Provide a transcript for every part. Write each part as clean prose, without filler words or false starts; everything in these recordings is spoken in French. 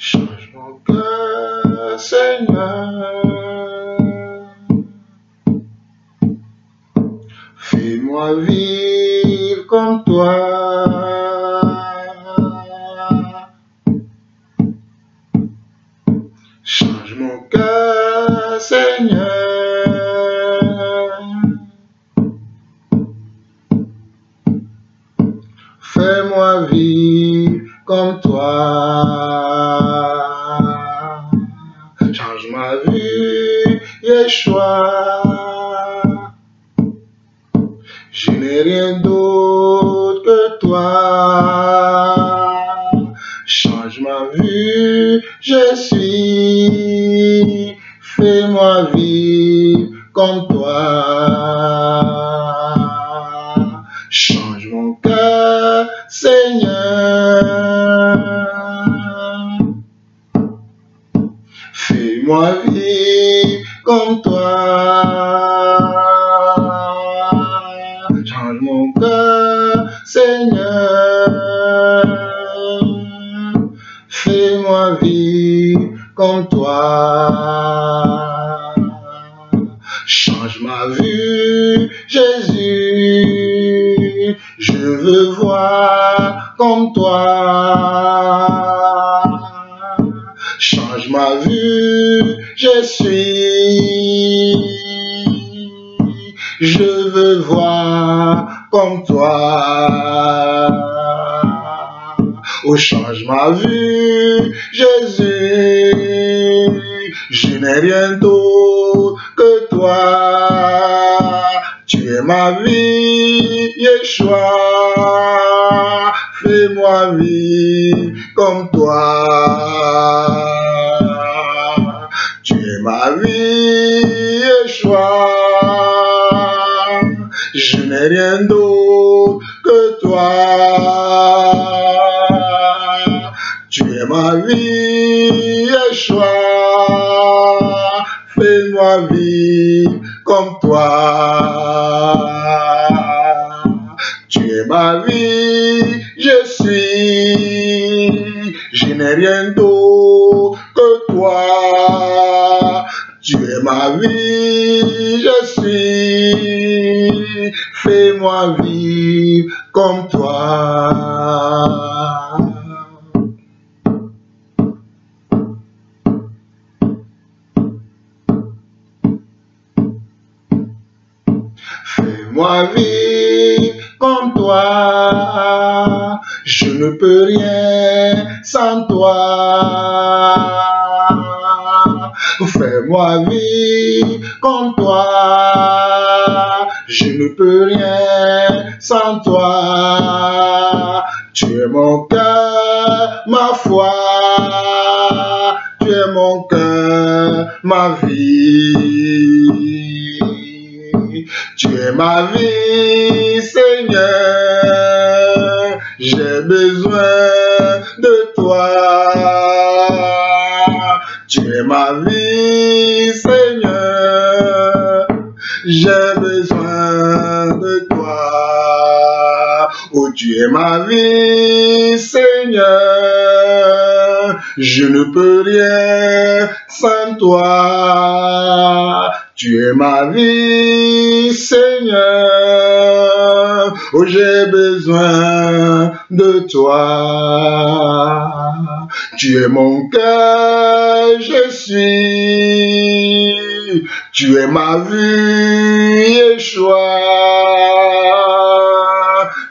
Change mon cœur, Seigneur. Fais-moi vivre comme toi. Change mon cœur, Seigneur. Fais-moi vivre comme toi. Change ma vie, Yeshua. Je n'ai rien d'autre que toi. Change ma vie, je suis. Fais-moi vivre comme toi. Change mon cœur, Seigneur. Fais-moi vivre comme toi. Change mon cœur, Seigneur. Fais-moi vivre comme toi. Change ma vue, Jésus. Je veux voir comme toi. Change ma vue, je suis. Je veux voir comme toi. Oh, change ma vue, Jésus. Je n'ai rien d'autre que toi. Tu es ma vie, Yeshua. Fais-moi vivre comme toi. Tu es ma vie, Yeshua. Je n'ai rien d'autre que toi. Tu es ma vie, Yeshua. Fais-moi vivre comme toi. Tu es ma vie, je suis. Je n'ai rien d'autre que toi. Tu es ma vie, je suis. Fais-moi vivre comme toi. Fais-moi vivre comme toi. Je ne peux rien sans toi. Fais-moi vivre comme toi. Je ne peux rien sans toi. Tu es mon cœur, ma foi. Tu es mon cœur, ma vie. Tu es ma vie, Seigneur. J'ai besoin de toi. Tu es ma vie, Seigneur. J'ai besoin de toi. Oh, tu es ma vie, Seigneur. Je ne peux rien sans toi. Tu es ma vie, Seigneur. Oh, j'ai besoin de toi. Tu es mon cœur, je suis. Tu es ma vie, Yeshua.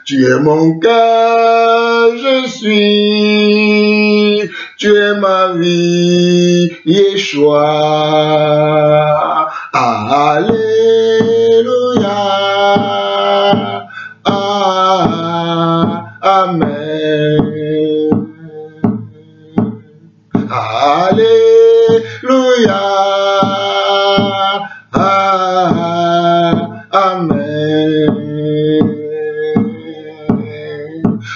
Tu es mon cœur, je suis. Tu es ma vie, Yeshua. Alléluia. Amen. Alléluia. Amen.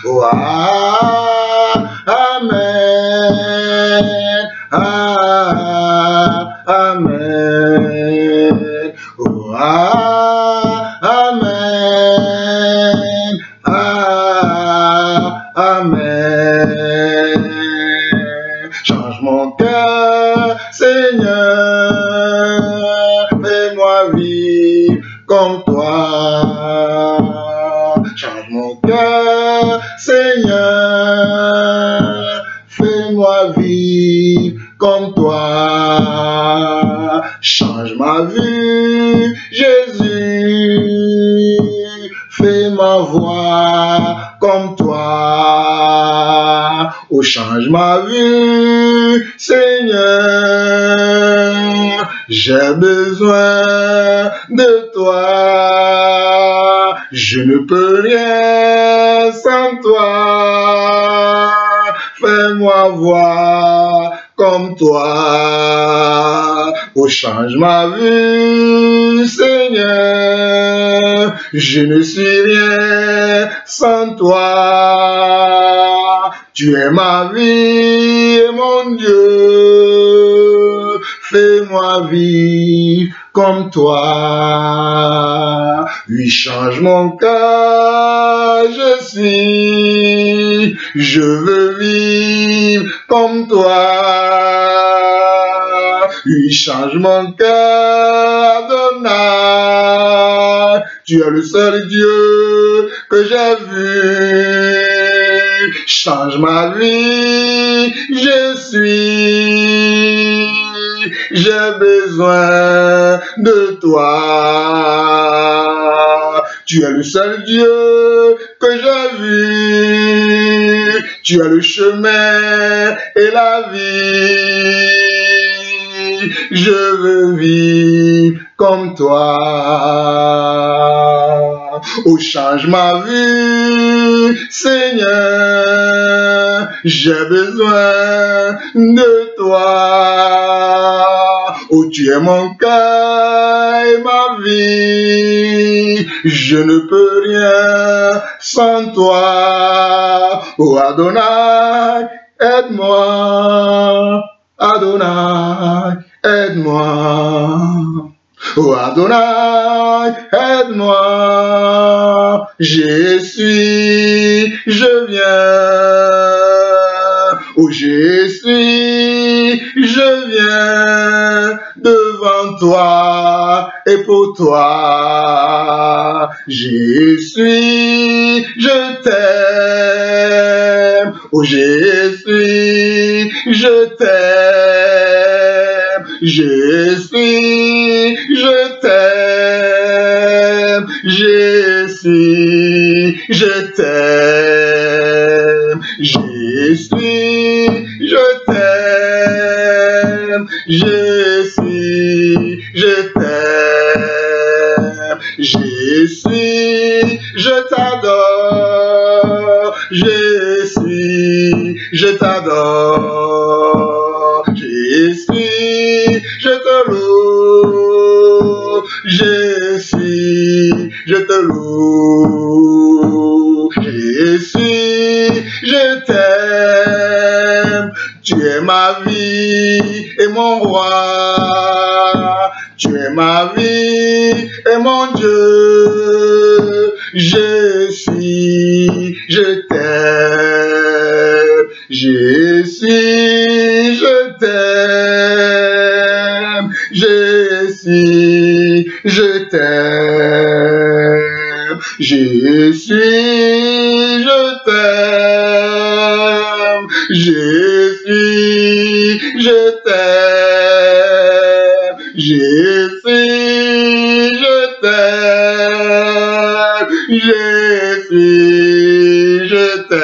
Oh, amen. Amen. Oh, amen. Amen. Change mon cœur, Seigneur, fais-moi vivre comme toi. Change mon cœur, Seigneur, fais-moi vivre comme toi. Change ma vie, Jésus, fais-moi voir comme toi. Oh, change ma vie, Seigneur, j'ai besoin de toi. Je ne peux rien sans toi. Fais-moi voir comme toi. Oh, change ma vie, Seigneur. Je ne suis rien sans toi. Tu es ma vie, mon Dieu. Fais-moi vivre comme toi. Oui, change mon cœur, je veux vivre comme toi. Oui, change mon cœur, Adonai. Tu es le seul Dieu que j'ai vu. Change ma vie, j'ai besoin de toi. Tu es le seul Dieu que j'ai vu. Tu es le chemin et la vie. Je veux vivre comme toi. Oh, change ma vie, Seigneur. J'ai besoin de toi. Oh, tu es mon cœur et ma vie. Je ne peux rien sans toi. Oh, Adonai, aide-moi. Adonai, aide-moi. Oh, Adonai, aide-moi. Je viens. Oh, je viens devant toi et pour toi. Je t'aime. Oh, je t'aime. Je t'aime. Je t'aime. Je t'aime. Je t'adore. Je t'adore. Je te loue. Je te loue. Je t'aime. Tu es ma vie et mon roi. Tu es ma vie et mon Dieu. Je t'aime. Je t'aime. Je t'aime. Je t'aime. Je t'aime. Je t'aime. Je t'aime.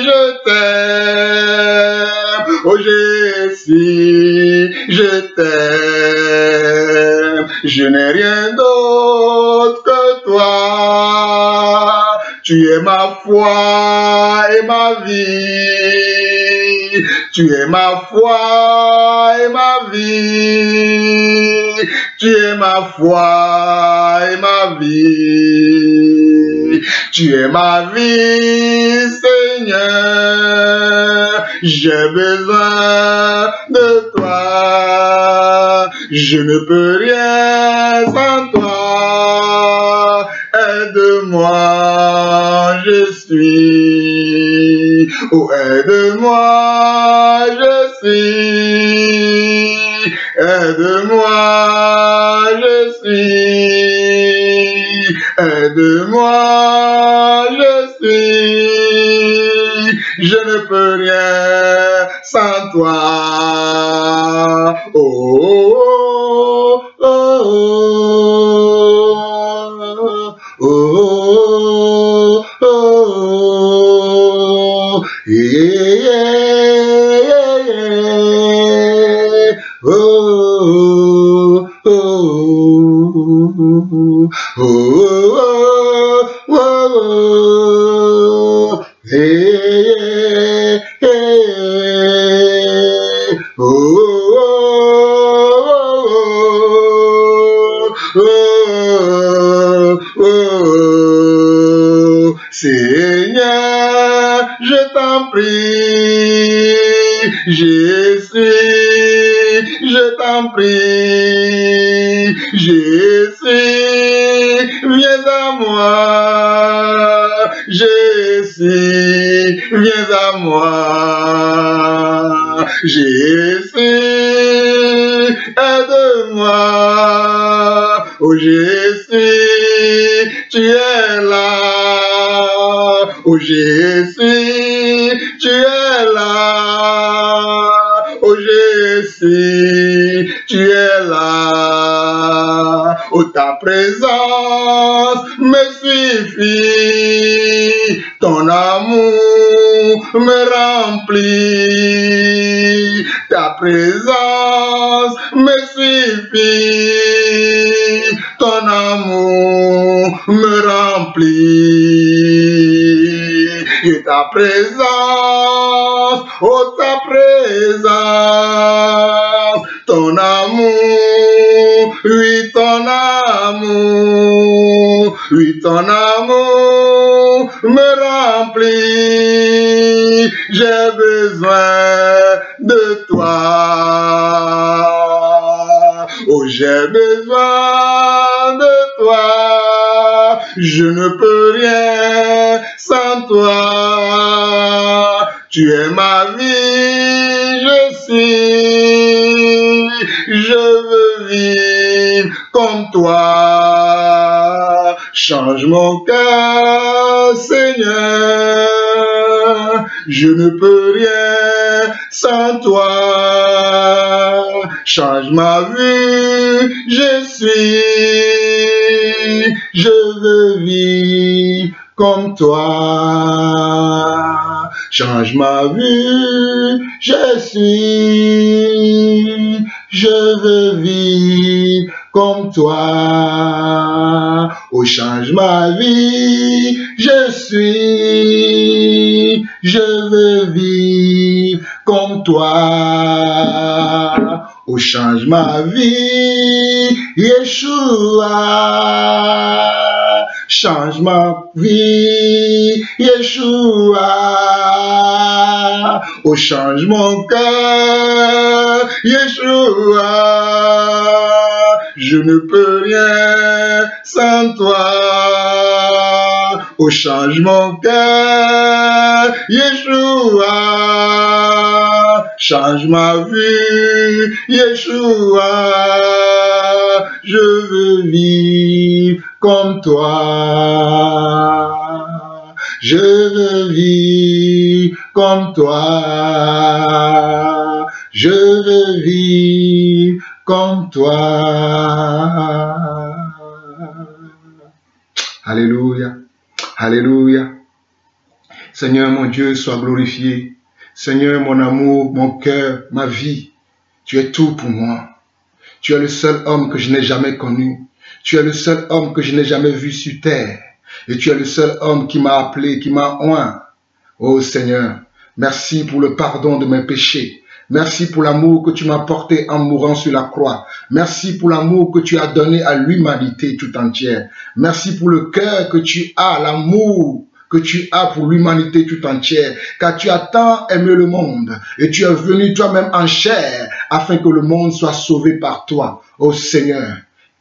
Je t'aime. Oh, je t'aime. Je n'ai rien d'autre que toi. Tu es ma foi et ma vie. Tu es ma foi et ma vie. Tu es ma foi et ma vie. Tu es ma vie, Seigneur. J'ai besoin de toi. Je ne peux rien sans toi. Aide-moi, je suis Oh, aide-moi, je suis. Aide-moi, je suis. Aide-moi, je suis. Je ne peux rien sans toi. Oh, oh, oh, oh, oh, oh, oh, yeah, yeah, yeah, oh, oh, oh, oh, oh, hey, hey, oh, oh, oh, oh, Seigneur, je t'en prie, Jésus, je t'en prie, Jésus, viens à moi, Jésus, viens à moi, Jésus, aide-moi, oh Jésus, tu es là, oh Jésus, tu es là, oh Jésus, tu es là, oh ta présence me suffit, ton amour me remplit, ta présence me suffit, ton amour me remplit, et ta présence, oh ta présence, ton amour, oui ton amour, oui ton amour me remplit, j'ai besoin de toi, oh j'ai besoin de toi, je ne peux rien sans toi, tu es ma vie, je veux vivre comme toi, change mon cœur, Seigneur, je ne peux rien sans toi, change ma vie, je veux vivre comme toi, change ma vie, je veux vivre comme toi, oh change ma vie, je veux vivre comme toi, oh change ma vie, Yeshua, change ma vie, Yeshua, oh change mon cœur, Yeshua, je ne peux rien sans toi, oh change mon cœur, Yeshua, change ma vie, Yeshua, je veux vivre comme toi, je veux vivre comme toi, je veux vivre comme toi. Alléluia, alléluia. Seigneur mon Dieu, sois glorifié. Seigneur mon amour, mon cœur, ma vie, tu es tout pour moi. Tu es le seul homme que je n'ai jamais connu. Tu es le seul homme que je n'ai jamais vu sur terre. Et tu es le seul homme qui m'a appelé, qui m'a oint. Oh Seigneur, merci pour le pardon de mes péchés. Merci pour l'amour que tu m'as porté en mourant sur la croix. Merci pour l'amour que tu as donné à l'humanité tout entière. Merci pour le cœur que tu as, l'amour que tu as pour l'humanité tout entière, car tu as tant aimé le monde et tu es venu toi-même en chair afin que le monde soit sauvé par toi. Oh Seigneur,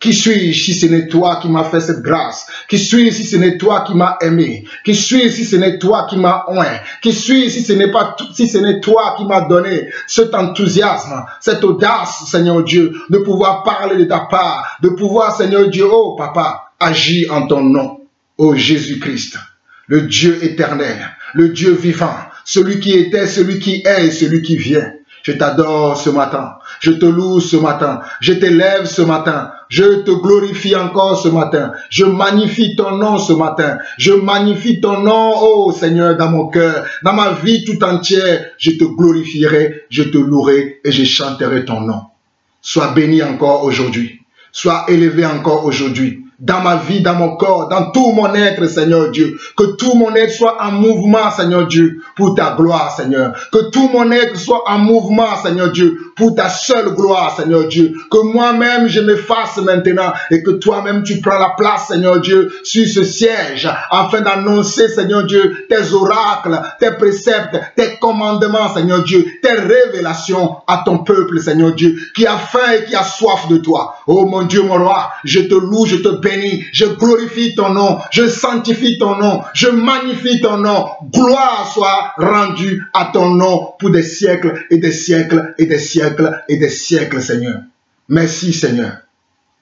Qui suis-je si ce n'est toi qui m'as fait cette grâce? Qui suis-je si ce n'est toi qui m'as aimé? Qui suis-je si ce n'est toi qui m'as oint? Qui suis-je si ce n'est toi qui m'as donné cet enthousiasme, cette audace, Seigneur Dieu, de pouvoir parler de ta part, de pouvoir, Seigneur Dieu, oh Papa, agir en ton nom, oh Jésus-Christ, le Dieu éternel, le Dieu vivant, celui qui était, celui qui est et celui qui vient. Je t'adore ce matin, je te loue ce matin, je t'élève ce matin, je te glorifie encore ce matin, je magnifie ton nom ce matin, je magnifie ton nom, oh Seigneur, dans mon cœur, dans ma vie tout entière, je te glorifierai, je te louerai et je chanterai ton nom. Sois béni encore aujourd'hui, sois élevé encore aujourd'hui, dans ma vie, dans mon corps, dans tout mon être, Seigneur Dieu. Que tout mon être soit en mouvement, Seigneur Dieu, pour ta gloire, Seigneur. Que tout mon être soit en mouvement, Seigneur Dieu, pour ta seule gloire, Seigneur Dieu. Que moi-même, je m'efface maintenant et que toi-même, tu prends la place, Seigneur Dieu, sur ce siège, afin d'annoncer, Seigneur Dieu, tes oracles, tes préceptes, tes commandements, Seigneur Dieu, tes révélations à ton peuple, Seigneur Dieu, qui a faim et qui a soif de toi. Oh mon Dieu, mon roi, je te loue, je te bénis, je glorifie ton nom, je sanctifie ton nom, je magnifie ton nom. Gloire soit rendue à ton nom pour des siècles et des siècles et des siècles et des siècles, Seigneur. Merci, Seigneur.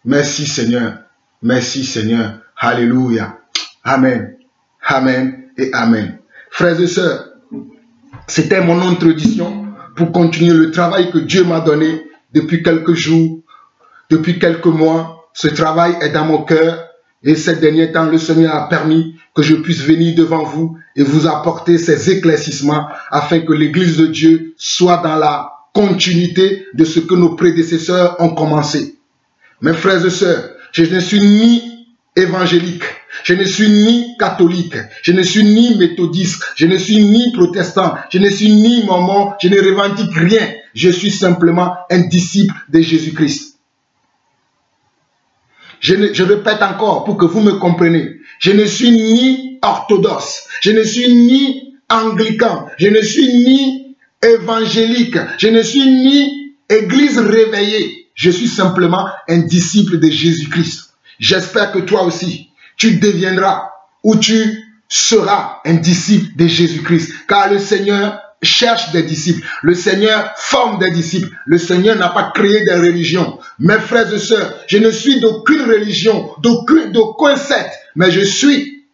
Merci, Seigneur. Merci, Seigneur. Alléluia. Amen. Amen et Amen. Frères et sœurs, c'était mon introduction pour continuer le travail que Dieu m'a donné depuis quelques jours, depuis quelques mois. Ce travail est dans mon cœur et ces derniers temps, le Seigneur a permis que je puisse venir devant vous et vous apporter ces éclaircissements afin que l'Église de Dieu soit dans la continuité de ce que nos prédécesseurs ont commencé. Mes frères et sœurs, je ne suis ni évangélique, je ne suis ni catholique, je ne suis ni méthodiste, je ne suis ni protestant, je ne suis ni mormon, je ne revendique rien. Je suis simplement un disciple de Jésus-Christ. Je répète encore pour que vous me compreniez. Je ne suis ni orthodoxe, je ne suis ni anglican, je ne suis ni évangélique, je ne suis ni église réveillée. Je suis simplement un disciple de Jésus-Christ. J'espère que toi aussi, tu deviendras ou tu seras un disciple de Jésus-Christ. Car le Seigneur cherche des disciples. Le Seigneur forme des disciples. Le Seigneur n'a pas créé des religions. Mes frères et sœurs, je ne suis d'aucune religion, d'aucun secte, mais je suis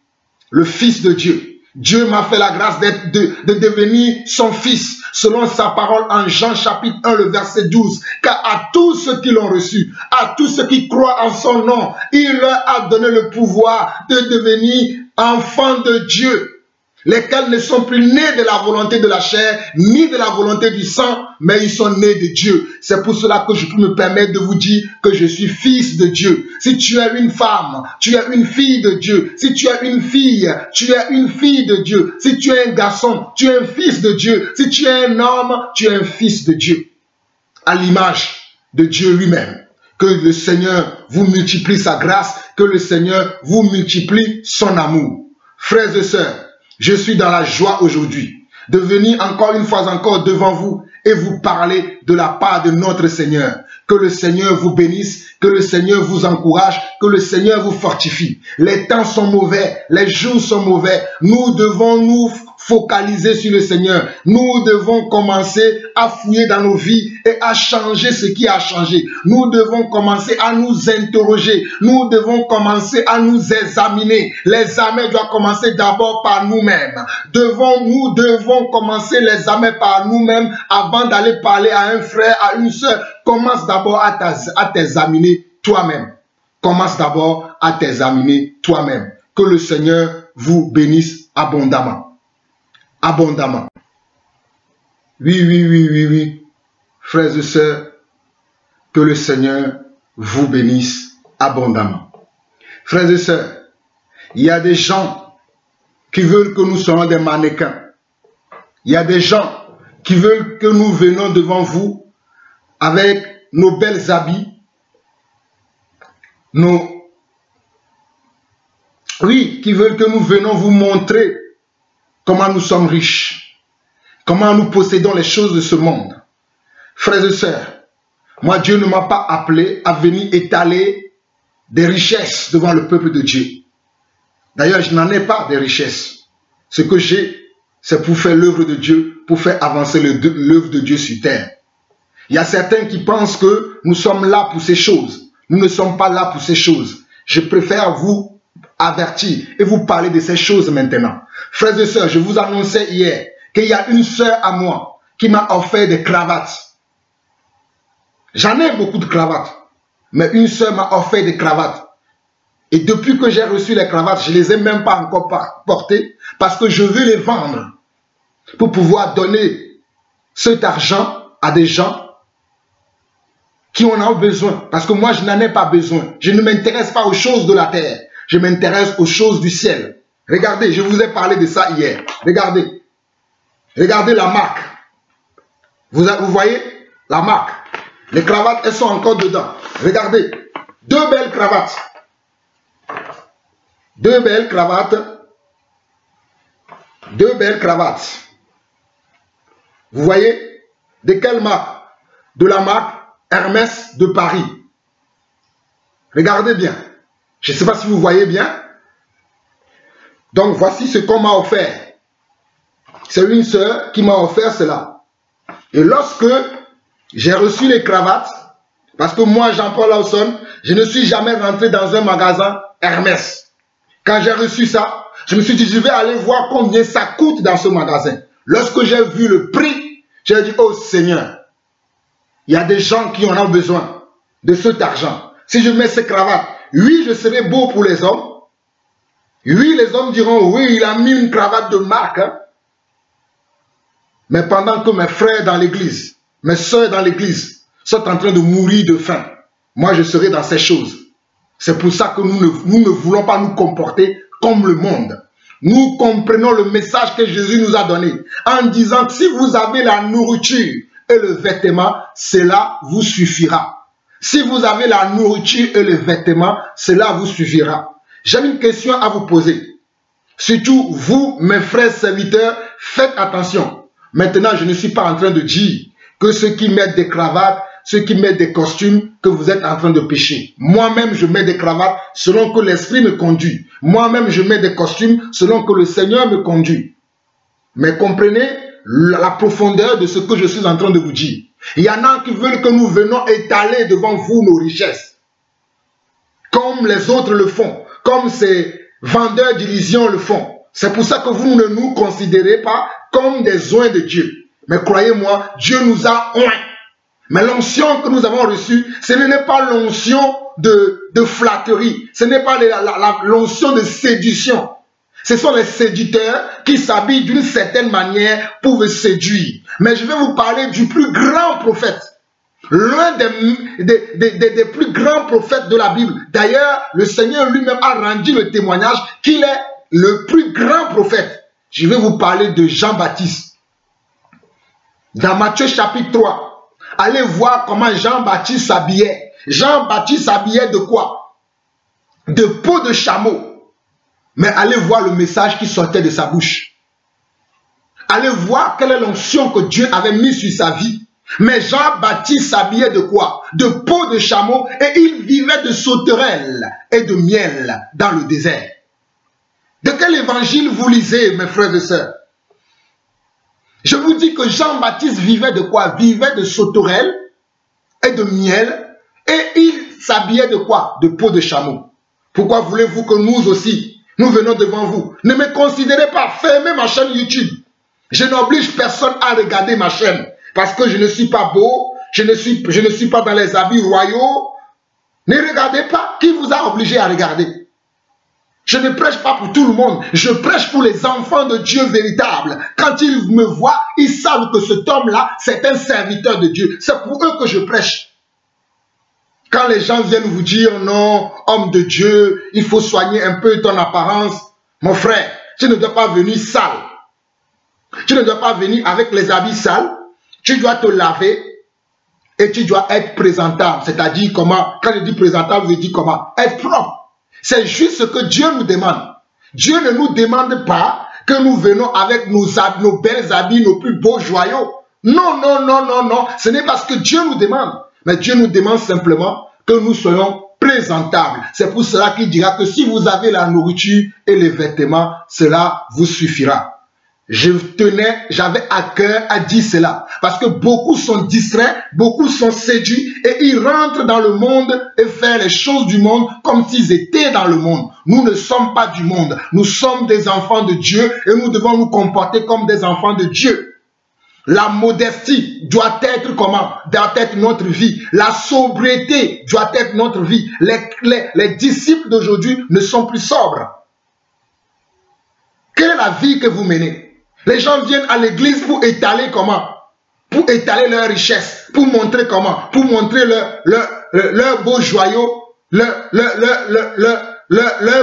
le Fils de Dieu. Dieu m'a fait la grâce de devenir son Fils, selon sa parole en Jean chapitre 1, le verset 12. Car à tous ceux qui l'ont reçu, à tous ceux qui croient en son nom, il leur a donné le pouvoir de devenir enfants de Dieu, lesquels ne sont plus nés de la volonté de la chair, ni de la volonté du sang, mais ils sont nés de Dieu. C'est pour cela que je peux me permettre de vous dire que je suis fils de Dieu. Si tu es une femme, tu es une fille de Dieu. Si tu es une fille, tu es une fille de Dieu. Si tu es un garçon, tu es un fils de Dieu. Si tu es un homme, tu es un fils de Dieu. À l'image de Dieu lui-même. Que le Seigneur vous multiplie sa grâce, que le Seigneur vous multiplie son amour. Frères et sœurs, je suis dans la joie aujourd'hui de venir encore une fois encore devant vous et vous parler de la part de notre Seigneur. Que le Seigneur vous bénisse, que le Seigneur vous encourage, que le Seigneur vous fortifie. Les temps sont mauvais, les jours sont mauvais. Nous devons nous focaliser sur le Seigneur. Nous devons commencer à fouiller dans nos vies et à changer ce qui a changé. Nous devons commencer à nous interroger. Nous devons commencer à nous examiner. L'examen doit commencer d'abord par nous-mêmes. Nous devons commencer l'examen par nous-mêmes avant d'aller parler à un frère, à une sœur. Commence d'abord à t'examiner toi-même. Commence d'abord à t'examiner toi-même. Que le Seigneur vous bénisse abondamment. Abondamment. Oui. Frères et sœurs, que le Seigneur vous bénisse abondamment. Frères et sœurs, il y a des gens qui veulent que nous soyons des mannequins. Il y a des gens qui veulent que nous venions devant vous avec nos belles habits, qui veulent que nous venions vous montrer comment nous sommes riches, comment nous possédons les choses de ce monde. Frères et sœurs, moi Dieu ne m'a pas appelé à venir étaler des richesses devant le peuple de Dieu. D'ailleurs, je n'en ai pas de richesses. Ce que j'ai, c'est pour faire l'œuvre de Dieu, pour faire avancer l'œuvre de Dieu sur terre. Il y a certains qui pensent que nous sommes là pour ces choses. Nous ne sommes pas là pour ces choses. Je préfère vous avertir et vous parler de ces choses maintenant. Frères et sœurs, je vous annonçais hier qu'il y a une sœur à moi qui m'a offert des cravates. J'en ai beaucoup de cravates, mais une sœur m'a offert des cravates. Et depuis que j'ai reçu les cravates, je ne les ai même pas encore portées parce que je veux les vendre pour pouvoir donner cet argent à des gens qui en ont besoin. Parce que moi, je n'en ai pas besoin. Je ne m'intéresse pas aux choses de la terre. Je m'intéresse aux choses du ciel. Regardez, je vous ai parlé de ça hier. Regardez. Regardez la marque. Vous voyez la marque. Les cravates, elles sont encore dedans. Regardez. 2 belles cravates. 2 belles cravates. 2 belles cravates. Vous voyez? De quelle marque? De la marque Hermès de Paris. Regardez bien. Je ne sais pas si vous voyez bien. Donc, voici ce qu'on m'a offert. C'est une sœur qui m'a offert cela. Et lorsque j'ai reçu les cravates, parce que moi, Jean-Paul Lawson, je ne suis jamais rentré dans un magasin Hermès. Quand j'ai reçu ça, je me suis dit, je vais aller voir combien ça coûte dans ce magasin. Lorsque j'ai vu le prix, j'ai dit, oh Seigneur, il y a des gens qui en ont besoin de cet argent. Si je mets ces cravates, oui, je serai beau pour les hommes. Oui, les hommes diront, oui, il a mis une cravate de marque. Hein. Mais pendant que mes frères dans l'église, mes soeurs dans l'église sont en train de mourir de faim, moi je serai dans ces choses. C'est pour ça que nous ne voulons pas nous comporter comme le monde. Nous comprenons le message que Jésus nous a donné en disant que si vous avez la nourriture et le vêtement, cela vous suffira. Si vous avez la nourriture et le vêtement, cela vous suffira. J'ai une question à vous poser. Surtout vous, mes frères serviteurs, faites attention. Maintenant, je ne suis pas en train de dire que ceux qui mettent des cravates, ceux qui mettent des costumes, que vous êtes en train de pécher. Moi-même, je mets des cravates selon que l'Esprit me conduit. Moi-même, je mets des costumes selon que le Seigneur me conduit. Mais comprenez la profondeur de ce que je suis en train de vous dire. Il y en a qui veulent que nous venons étaler devant vous nos richesses. Comme les autres le font. Comme ces vendeurs d'illusions le font. C'est pour ça que vous ne nous considérez pas comme des oints de Dieu. Mais croyez-moi, Dieu nous a oints. Mais l'onction que nous avons reçue, ce n'est pas l'onction de flatterie. Ce n'est pas l'onction de séduction. Ce sont les séducteurs qui s'habillent d'une certaine manière pour vous séduire. Mais je vais vous parler du plus grand prophète. L'un des plus grands prophètes de la Bible. D'ailleurs, le Seigneur lui-même a rendu le témoignage qu'il est le plus grand prophète. Je vais vous parler de Jean-Baptiste. Dans Matthieu chapitre 3, allez voir comment Jean-Baptiste s'habillait. Jean-Baptiste s'habillait de quoi? De peau de chameau. Mais allez voir le message qui sortait de sa bouche. Allez voir quelle est l'onction que Dieu avait mise sur sa vie. Mais Jean-Baptiste s'habillait de quoi? De peau de chameau, et il vivait de sauterelles et de miel dans le désert. De quel évangile vous lisez, mes frères et sœurs? Je vous dis que Jean-Baptiste vivait de quoi? Vivait de sauterelles et de miel, et il s'habillait de quoi? De peau de chameau. Pourquoi voulez-vous que nous aussi, nous venons devant vous? Ne me considérez pas, fermez ma chaîne YouTube. Je n'oblige personne à regarder ma chaîne. Parce que je ne suis pas beau, je ne suis pas dans les habits royaux. Ne regardez pas. Qui vous a obligé à regarder? Je ne prêche pas pour tout le monde. Je prêche pour les enfants de Dieu véritables. Quand ils me voient, ils savent que cet homme-là, c'est un serviteur de Dieu. C'est pour eux que je prêche. Quand les gens viennent vous dire, non, homme de Dieu, il faut soigner un peu ton apparence. Mon frère, tu ne dois pas venir sale. Tu ne dois pas venir avec les habits sales. Tu dois te laver et tu dois être présentable. C'est-à-dire comment? Quand je dis présentable, je dis comment? Être propre. C'est juste ce que Dieu nous demande. Dieu ne nous demande pas que nous venons avec nos belles habits, nos plus beaux joyaux. Non, non, non, non, non. Ce n'est pas ce que Dieu nous demande. Mais Dieu nous demande simplement que nous soyons présentable. C'est pour cela qu'il dira que si vous avez la nourriture et les vêtements, cela vous suffira. J'avais à cœur à dire cela, parce que beaucoup sont distraits, beaucoup sont séduits et ils rentrent dans le monde et font les choses du monde comme s'ils étaient dans le monde. Nous ne sommes pas du monde, nous sommes des enfants de Dieu et nous devons nous comporter comme des enfants de Dieu. La modestie doit être comment? Doit être notre vie. La sobriété doit être notre vie. Les disciples d'aujourd'hui ne sont plus sobres. Quelle est la vie que vous menez? Les gens viennent à l'église pour étaler comment? Pour étaler leur richesse, pour montrer comment? Pour montrer leurs beaux joyaux, leurs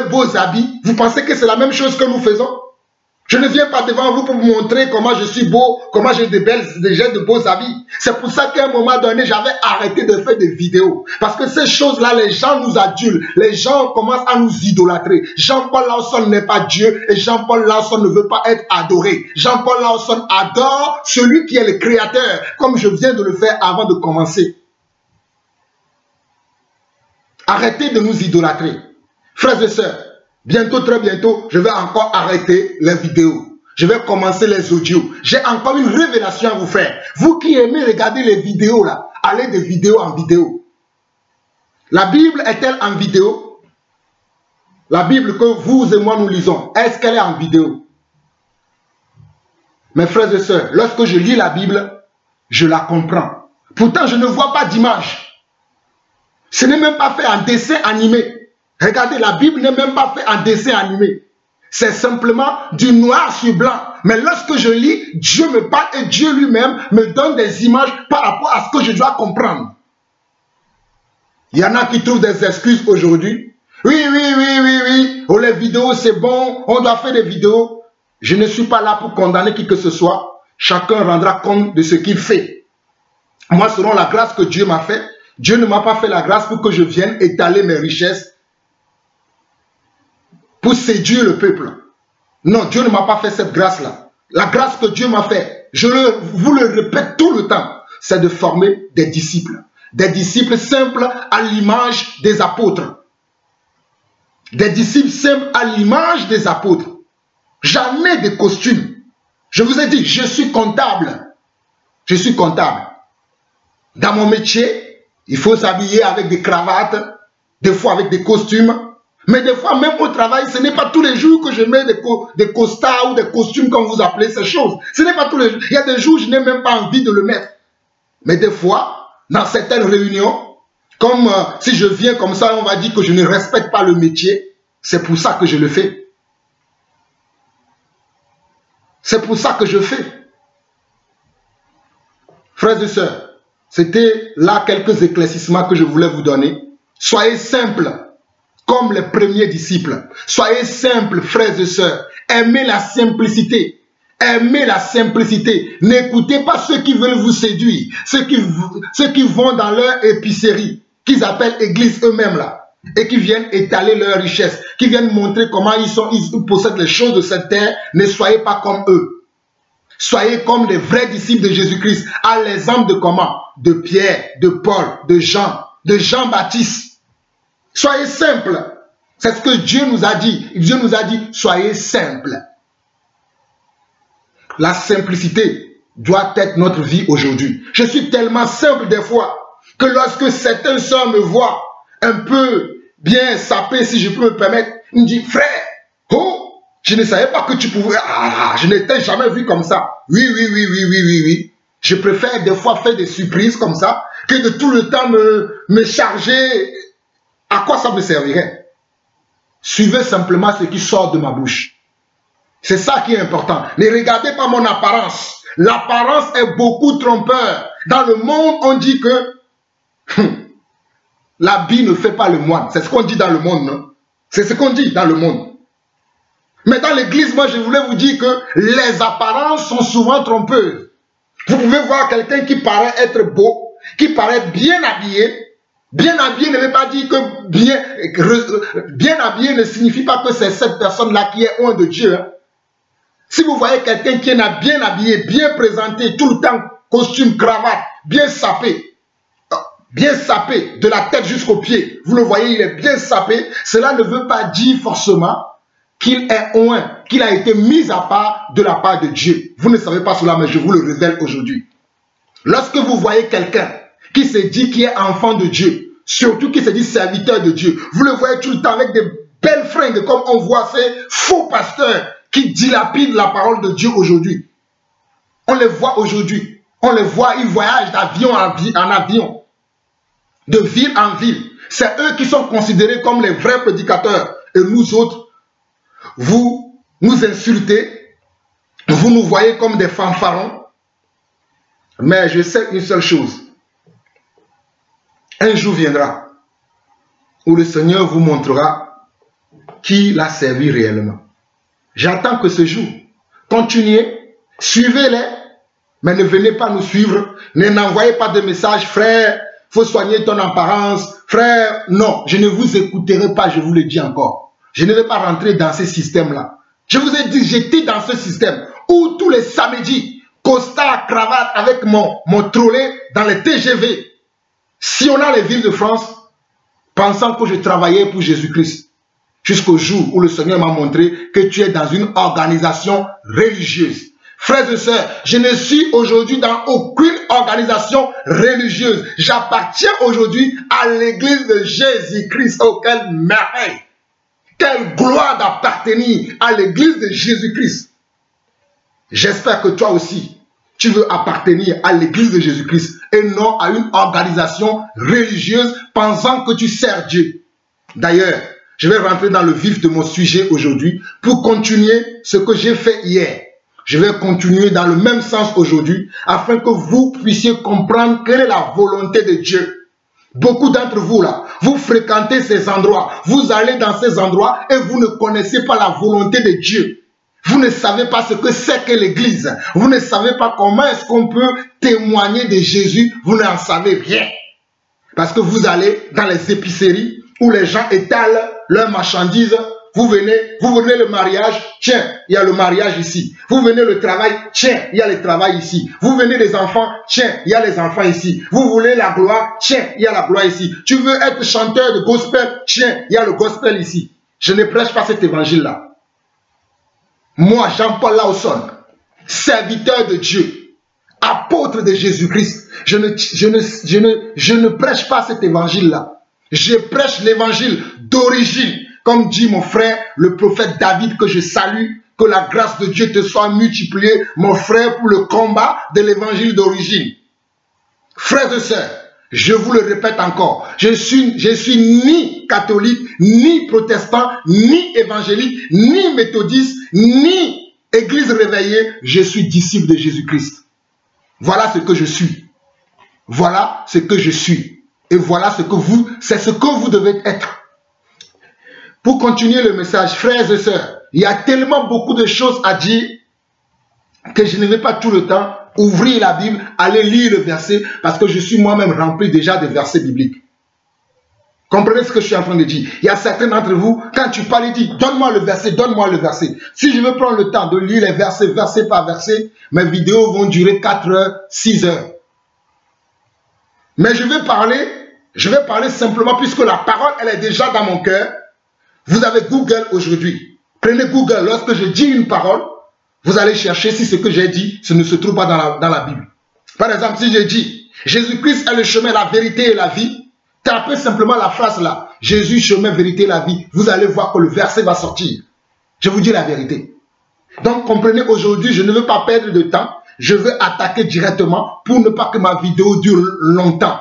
beaux habits. Vous pensez que c'est la même chose que nous faisons? Je ne viens pas devant vous pour vous montrer comment je suis beau, comment j'ai de beaux habits. C'est pour ça qu'à un moment donné, j'avais arrêté de faire des vidéos. Parce que ces choses-là, les gens nous adulent. Les gens commencent à nous idolâtrer. Jean-Paul Lawson n'est pas Dieu et Jean-Paul Lawson ne veut pas être adoré. Jean-Paul Lawson adore celui qui est le créateur, comme je viens de le faire avant de commencer. Arrêtez de nous idolâtrer. Frères et sœurs, bientôt, très bientôt, je vais encore arrêter les vidéos. Je vais commencer les audios. J'ai encore une révélation à vous faire. Vous qui aimez regarder les vidéos là, allez de vidéo en vidéo. La Bible est-elle en vidéo? La Bible que vous et moi nous lisons, est-ce qu'elle est en vidéo? Mes frères et sœurs, lorsque je lis la Bible, je la comprends. Pourtant, je ne vois pas d'image. Ce n'est même pas fait en dessin animé. Regardez, la Bible n'est même pas faite en dessin animé. C'est simplement du noir sur blanc. Mais lorsque je lis, Dieu me parle et Dieu lui-même me donne des images par rapport à ce que je dois comprendre. Il y en a qui trouvent des excuses aujourd'hui. Oui. Oh, les vidéos, c'est bon. On doit faire des vidéos. Je ne suis pas là pour condamner qui que ce soit. Chacun rendra compte de ce qu'il fait. Moi, selon la grâce que Dieu m'a faite, Dieu ne m'a pas fait la grâce pour que je vienne étaler mes richesses pour séduire le peuple. Non, Dieu ne m'a pas fait cette grâce-là. La grâce que Dieu m'a fait, vous le répète tout le temps, c'est de former des disciples. Des disciples simples à l'image des apôtres. Des disciples simples à l'image des apôtres. Jamais de costume. Je vous ai dit, je suis comptable. Je suis comptable. Dans mon métier, il faut s'habiller avec des cravates, des fois avec des costumes. Mais des fois, même au travail, ce n'est pas tous les jours que je mets des costards ou des costumes, comme vous appelez ces choses. Ce n'est pas tous les jours. Il y a des jours où je n'ai même pas envie de le mettre. Mais des fois, dans certaines réunions, comme si je viens comme ça, on va dire que je ne respecte pas le métier. C'est pour ça que je le fais. C'est pour ça que je fais. Frères et sœurs, c'était là quelques éclaircissements que je voulais vous donner. Soyez simples. Comme les premiers disciples. Soyez simples, frères et sœurs. Aimez la simplicité. Aimez la simplicité. N'écoutez pas ceux qui veulent vous séduire. Ceux qui vont dans leur épicerie, qu'ils appellent église eux-mêmes là. Et qui viennent étaler leur richesse. Qui viennent montrer comment ils possèdent les choses de cette terre. Ne soyez pas comme eux. Soyez comme les vrais disciples de Jésus-Christ. À l'exemple de comment? De Pierre, de Paul, de Jean-Baptiste. Soyez simples. C'est ce que Dieu nous a dit. Dieu nous a dit, soyez simples. La simplicité doit être notre vie aujourd'hui. Je suis tellement simple des fois que lorsque certains sœurs me voient un peu bien sapé, si je peux me permettre, ils me disent, frère, oh, je ne savais pas que tu pouvais... Ah, je ne t'ai jamais vu comme ça. Oui. Je préfère des fois faire des surprises comme ça que de tout le temps me charger... À quoi ça me servirait? Suivez simplement ce qui sort de ma bouche. C'est ça qui est important. Ne regardez pas mon apparence. L'apparence est beaucoup trompeur. Dans le monde, on dit que l'habit ne fait pas le moine. C'est ce qu'on dit dans le monde, non? C'est ce qu'on dit dans le monde. Mais dans l'église, moi, je voulais vous dire que les apparences sont souvent trompeuses. Vous pouvez voir quelqu'un qui paraît être beau, qui paraît bien habillé. Bien habillé ne veut pas dire que bien habillé ne signifie pas que c'est cette personne-là qui est loin de Dieu. Hein. Si vous voyez quelqu'un qui est bien habillé, bien présenté, tout le temps, costume, cravate, bien sapé, bien sapé, de la tête jusqu'aux pieds. Vous le voyez, il est bien sapé. Cela ne veut pas dire forcément qu'il est oint, qu'il a été mis à part de la part de Dieu. Vous ne savez pas cela, mais je vous le révèle aujourd'hui. Lorsque vous voyez quelqu'un qui se dit qu'il est enfant de Dieu, surtout qui se dit serviteur de Dieu, vous le voyez tout le temps avec des belles fringues, comme on voit ces faux pasteurs qui dilapident la parole de Dieu aujourd'hui. On les voit aujourd'hui. On les voit, ils voyagent d'avion en avion, de ville en ville. C'est eux qui sont considérés comme les vrais prédicateurs. Et nous autres, vous nous insultez, vous nous voyez comme des fanfarons. Mais je sais une seule chose. Un jour viendra où le Seigneur vous montrera qui l'a servi réellement. J'attends que ce jour. Continuez, suivez-les, mais ne venez pas nous suivre. Ne n'envoyez pas de messages, frère, il faut soigner ton apparence. Frère, non, je ne vous écouterai pas, je vous le dis encore. Je ne vais pas rentrer dans ce système-là. Je vous ai dit, j'étais dans ce système où tous les samedis, costard, cravate avec mon trolley dans les TGV, sillonnant les villes de France, pensant que je travaillais pour Jésus-Christ. Jusqu'au jour où le Seigneur m'a montré que tu es dans une organisation religieuse. Frères et sœurs, je ne suis aujourd'hui dans aucune organisation religieuse. J'appartiens aujourd'hui à l'église de Jésus-Christ. Oh, quelle merveille! Quelle gloire d'appartenir à l'église de Jésus-Christ. J'espère que toi aussi, tu veux appartenir à l'église de Jésus-Christ et non à une organisation religieuse pensant que tu sers Dieu. D'ailleurs, je vais rentrer dans le vif de mon sujet aujourd'hui pour continuer ce que j'ai fait hier. Je vais continuer dans le même sens aujourd'hui afin que vous puissiez comprendre quelle est la volonté de Dieu. Beaucoup d'entre vous là, vous fréquentez ces endroits, vous allez dans ces endroits et vous ne connaissez pas la volonté de Dieu. Vous ne savez pas ce que c'est que l'église. Vous ne savez pas comment est-ce qu'on peut témoigner de Jésus. Vous n'en savez rien. Parce que vous allez dans les épiceries où les gens étalent leurs marchandises. Vous venez le mariage, tiens, il y a le mariage ici. Vous venez le travail, tiens, il y a le travail ici. Vous venez les enfants, tiens, il y a les enfants ici. Vous voulez la gloire, tiens, il y a la gloire ici. Tu veux être chanteur de gospel, tiens, il y a le gospel ici. Je ne prêche pas cet évangile-là. Moi, Jean-Paul Lawson, serviteur de Dieu, apôtre de Jésus-Christ, je ne prêche pas cet évangile-là. Je prêche l'évangile d'origine. Comme dit mon frère, le prophète David, que je salue, que la grâce de Dieu te soit multipliée, mon frère, pour le combat de l'évangile d'origine. Frères et sœurs, je vous le répète encore, je suis ni catholique, ni protestant, ni évangélique, ni méthodiste, ni église réveillée, je suis disciple de Jésus-Christ. Voilà ce que je suis. Voilà ce que je suis. Et voilà ce que vous, c'est ce que vous devez être. Pour continuer le message, frères et sœurs, il y a tellement beaucoup de choses à dire que je ne vais pas tout le temps ouvrir la Bible, aller lire le verset, parce que je suis moi-même rempli déjà de versets bibliques. Comprenez ce que je suis en train de dire? Il y a certains d'entre vous, quand tu parles, ils disent, donne-moi le verset, donne-moi le verset. Si je veux prendre le temps de lire les versets, verset par verset, mes vidéos vont durer 4 heures, 6 heures. Mais je vais parler simplement, puisque la parole, elle est déjà dans mon cœur. Vous avez Google aujourd'hui. Prenez Google. Lorsque je dis une parole, vous allez chercher si ce que j'ai dit, ce ne se trouve pas dans la Bible. Par exemple, si je dis, Jésus-Christ est le chemin, la vérité et la vie, tapez simplement la phrase là. Jésus, chemin, vérité et la vie. Vous allez voir que le verset va sortir. Je vous dis la vérité. Donc, comprenez, aujourd'hui, je ne veux pas perdre de temps. Je veux attaquer directement pour ne pas que ma vidéo dure longtemps.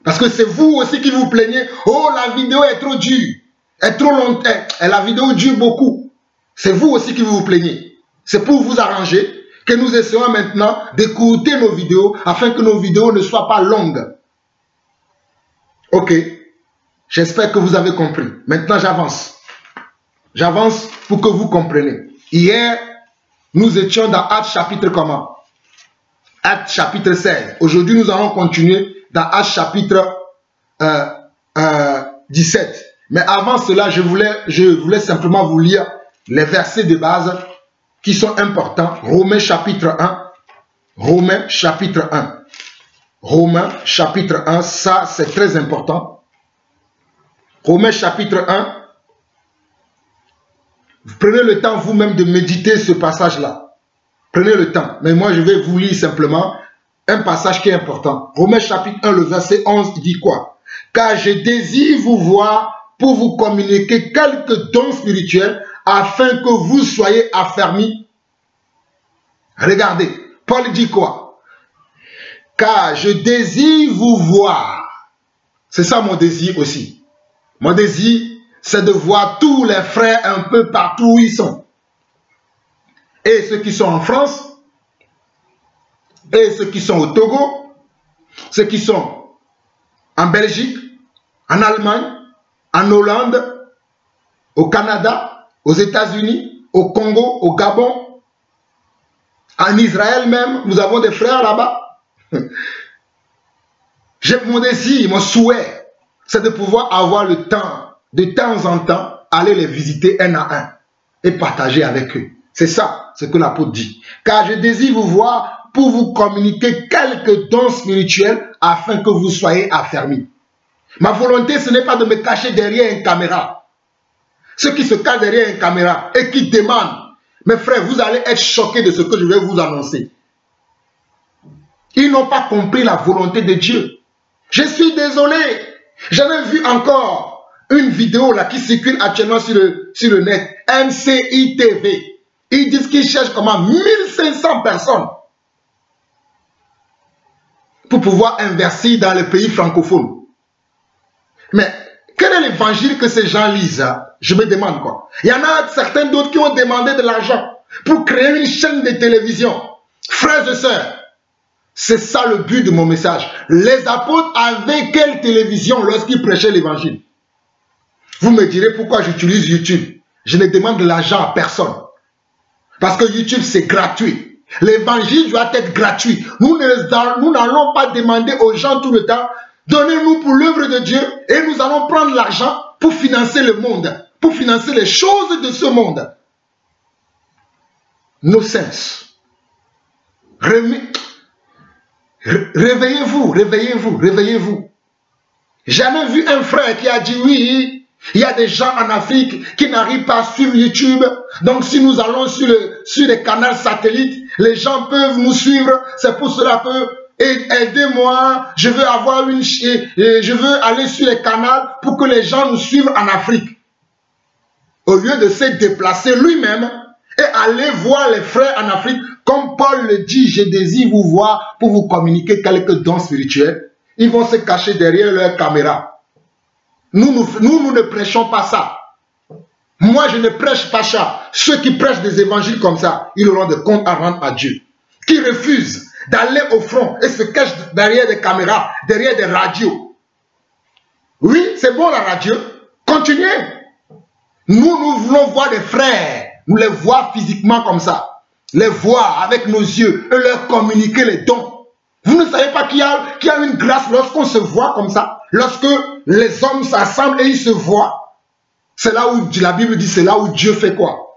Parce que c'est vous aussi qui vous plaignez. Oh, la vidéo est trop dure. Est trop longtemps. Et la vidéo dure beaucoup. C'est vous aussi qui vous plaignez. C'est pour vous arranger que nous essayons maintenant d'écouter nos vidéos afin que nos vidéos ne soient pas longues. Ok. J'espère que vous avez compris. Maintenant, j'avance. J'avance pour que vous compreniez. Hier, nous étions dans Actes chapitre comment? Actes chapitre 16. Aujourd'hui, nous allons continuer dans Actes chapitre 17. Mais avant cela, je voulais simplement vous lire les versets de base qui sont importants. Romains chapitre 1. Romains chapitre 1. Romains chapitre 1, ça c'est très important. Romains chapitre 1. Vous prenez le temps vous-même de méditer ce passage-là. Prenez le temps. Mais moi je vais vous lire simplement un passage qui est important. Romains chapitre 1, le verset 11 dit quoi? Car je désire vous voir pour vous communiquer quelques dons spirituels afin que vous soyez affermis. Regardez, Paul dit quoi? Car je désire vous voir. C'est ça mon désir aussi. Mon désir, c'est de voir tous les frères un peu partout où ils sont. Et ceux qui sont en France, et ceux qui sont au Togo, ceux qui sont en Belgique, en Allemagne, en Hollande, au Canada, aux États-Unis, au Congo, au Gabon, en Israël même, nous avons des frères là-bas. Mon désir, mon souhait, c'est de pouvoir avoir le temps, de temps en temps, aller les visiter un à un et partager avec eux. C'est ça, ce que l'apôtre dit. Car je désire vous voir pour vous communiquer quelques dons spirituels afin que vous soyez affermis. Ma volonté, ce n'est pas de me cacher derrière une caméra. Ceux qui se cachent derrière une caméra et qui demandent, mes frères, vous allez être choqués de ce que je vais vous annoncer. Ils n'ont pas compris la volonté de Dieu. Je suis désolé. J'avais vu encore une vidéo là qui circule actuellement sur le net. MCI TV. Ils disent qu'ils cherchent comment 1500 personnes pour pouvoir investir dans les pays francophones. Mais quel est l'évangile que ces gens lisent? Je me demande quoi. Il y en a certains d'autres qui ont demandé de l'argent pour créer une chaîne de télévision. Frères et sœurs, c'est ça le but de mon message. Les apôtres avaient quelle télévision lorsqu'ils prêchaient l'évangile? Vous me direz pourquoi j'utilise YouTube. Je ne demande de l'argent à personne. Parce que YouTube c'est gratuit. L'évangile doit être gratuit. Nous n'allons pas demander aux gens tout le temps, donnez-nous pour l'œuvre de Dieu et nous allons prendre l'argent pour financer le monde, pour financer les choses de ce monde. No sense. Réveillez-vous, réveillez-vous, réveillez-vous. Jamais vu un frère qui a dit oui, il y a des gens en Afrique qui n'arrivent pas à suivre YouTube. Donc si nous allons sur les canaux satellites, les gens peuvent nous suivre. C'est pour cela que aidez-moi, je veux aller sur les canaux pour que les gens nous suivent en Afrique. Au lieu de se déplacer lui-même et aller voir les frères en Afrique, comme Paul le dit, je désire vous voir pour vous communiquer quelques dons spirituels. Ils vont se cacher derrière leur caméra. Nous ne prêchons pas ça. Moi, je ne prêche pas ça. Ceux qui prêchent des évangiles comme ça, ils auront des comptes à rendre à Dieu. Qui refusent d'aller au front et se cachent derrière des caméras, derrière des radios. Oui, c'est bon la radio. Continuez. Nous voulons voir des frères. Nous les voir physiquement comme ça. Les voir avec nos yeux et leur communiquer les dons. Vous ne savez pas qu'il y a une grâce lorsqu'on se voit comme ça. Lorsque les hommes s'assemblent et ils se voient. C'est là où la Bible dit, c'est là où Dieu fait quoi?